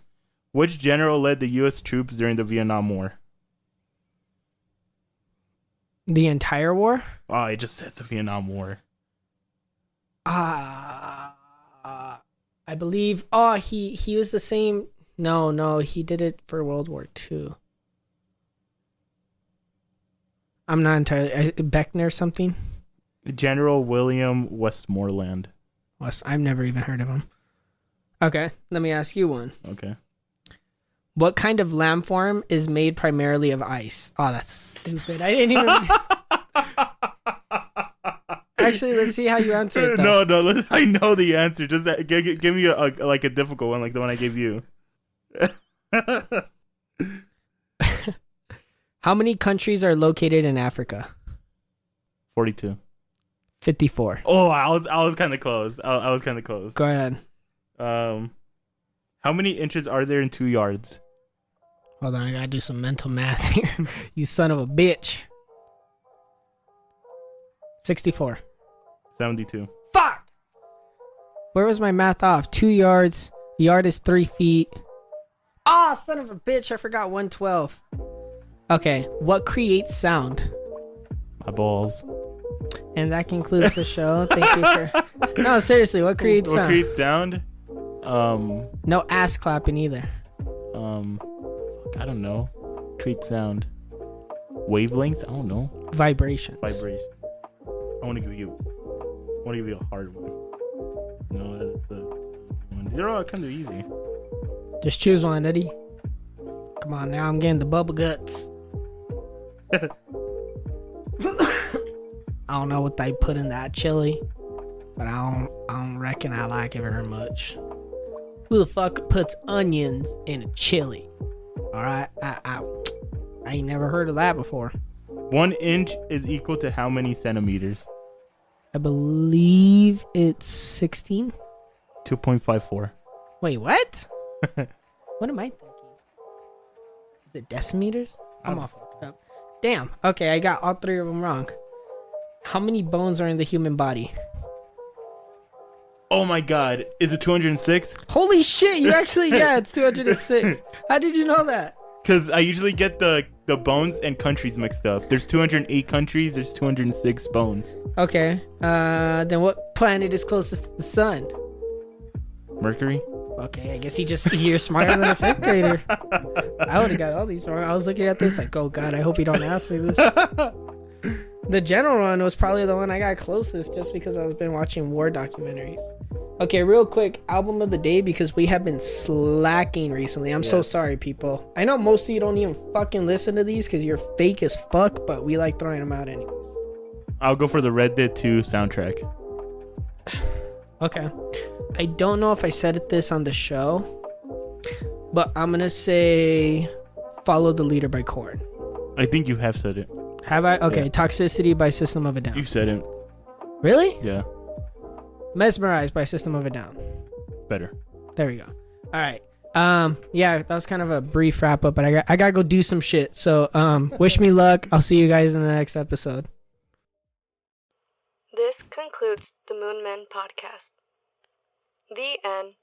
[SPEAKER 7] Which general led the U.S. troops during the Vietnam War?
[SPEAKER 8] The entire war?
[SPEAKER 7] Oh, it just says the Vietnam War.
[SPEAKER 8] I believe. Oh, he was the same. No, he did it for World War II. I'm not entirely. Beckner or something?
[SPEAKER 7] General William Westmoreland.
[SPEAKER 8] I've never even heard of him. Okay, let me ask you one.
[SPEAKER 7] Okay.
[SPEAKER 8] What kind of landform is made primarily of ice? Oh, that's stupid. I didn't even. Actually, let's see how you answer it. Though.
[SPEAKER 7] No. I know the answer. Just give me a difficult one, like the one I gave you.
[SPEAKER 8] How many countries are located in Africa?
[SPEAKER 7] 42.
[SPEAKER 8] 54.
[SPEAKER 7] Oh, I was kind of close. I was kind of close.
[SPEAKER 8] Go ahead.
[SPEAKER 7] How many inches are there in 2 yards?
[SPEAKER 8] Hold on, I gotta do some mental math here. You son of a bitch. 64.
[SPEAKER 7] 72.
[SPEAKER 8] Fuck! Where was my math off? 2 yards. Yard is 3 feet. Ah, son of a bitch! I forgot 112. Okay, what creates sound?
[SPEAKER 7] My balls.
[SPEAKER 8] And that concludes the show. Thank you for. No, seriously, what creates sound?
[SPEAKER 7] What creates sound?
[SPEAKER 8] No ass clapping either.
[SPEAKER 7] I don't know. Create sound. Wavelengths? I don't know.
[SPEAKER 8] Vibrations.
[SPEAKER 7] Vibrations. I want to give you a hard one. No, that's a one. These are all kind of easy.
[SPEAKER 8] Just choose one, Eddie. Come on, now I'm getting the bubble guts. I don't know what they put in that chili, but I don't reckon I like it very much. Who the fuck puts onions in a chili? All right, I ain't never heard of that before.
[SPEAKER 7] 1 inch is equal to how many centimeters?
[SPEAKER 8] I believe it's 16.
[SPEAKER 7] 2.54.
[SPEAKER 8] Wait, what? What am I thinking? Is it decimeters? I'm all fucked up. Damn. Okay, I got all 3 of them wrong. How many bones are in the human body?
[SPEAKER 7] Oh my god. Is it 206?
[SPEAKER 8] Holy shit, you actually, yeah, it's 206. How did you know that?
[SPEAKER 7] Because I usually get the bones and countries mixed up. There's 208 countries, there's 206 bones.
[SPEAKER 8] Okay, then what planet is closest to the sun?
[SPEAKER 7] Mercury?
[SPEAKER 8] Okay, I guess you're smarter than a 5th grader. I would have got all these wrong. I was looking at this like, oh god, I hope you don't ask me this. The general one was probably the one I got closest just because I've been watching war documentaries. Okay, real quick, album of the day because we have been slacking recently. I'm so sorry, people. I know most of you don't even fucking listen to these because you're fake as fuck, but we like throwing them out anyways.
[SPEAKER 7] I'll go for the Red Dead 2 soundtrack.
[SPEAKER 8] Okay. I don't know if I said this on the show, but I'm going to say Follow the Leader by Korn.
[SPEAKER 7] I think you have said it.
[SPEAKER 8] Have I? Okay,
[SPEAKER 7] Yeah.
[SPEAKER 8] Toxicity by System of a Down.
[SPEAKER 7] You said it.
[SPEAKER 8] Really?
[SPEAKER 7] Yeah,
[SPEAKER 8] Mesmerized by System of a Down.
[SPEAKER 7] better.
[SPEAKER 8] There we go. All right. Yeah, that was kind of a brief wrap up, but I gotta go do some shit. So, wish me luck. I'll see you guys in the next episode.
[SPEAKER 2] This concludes the Moon Men podcast. The end.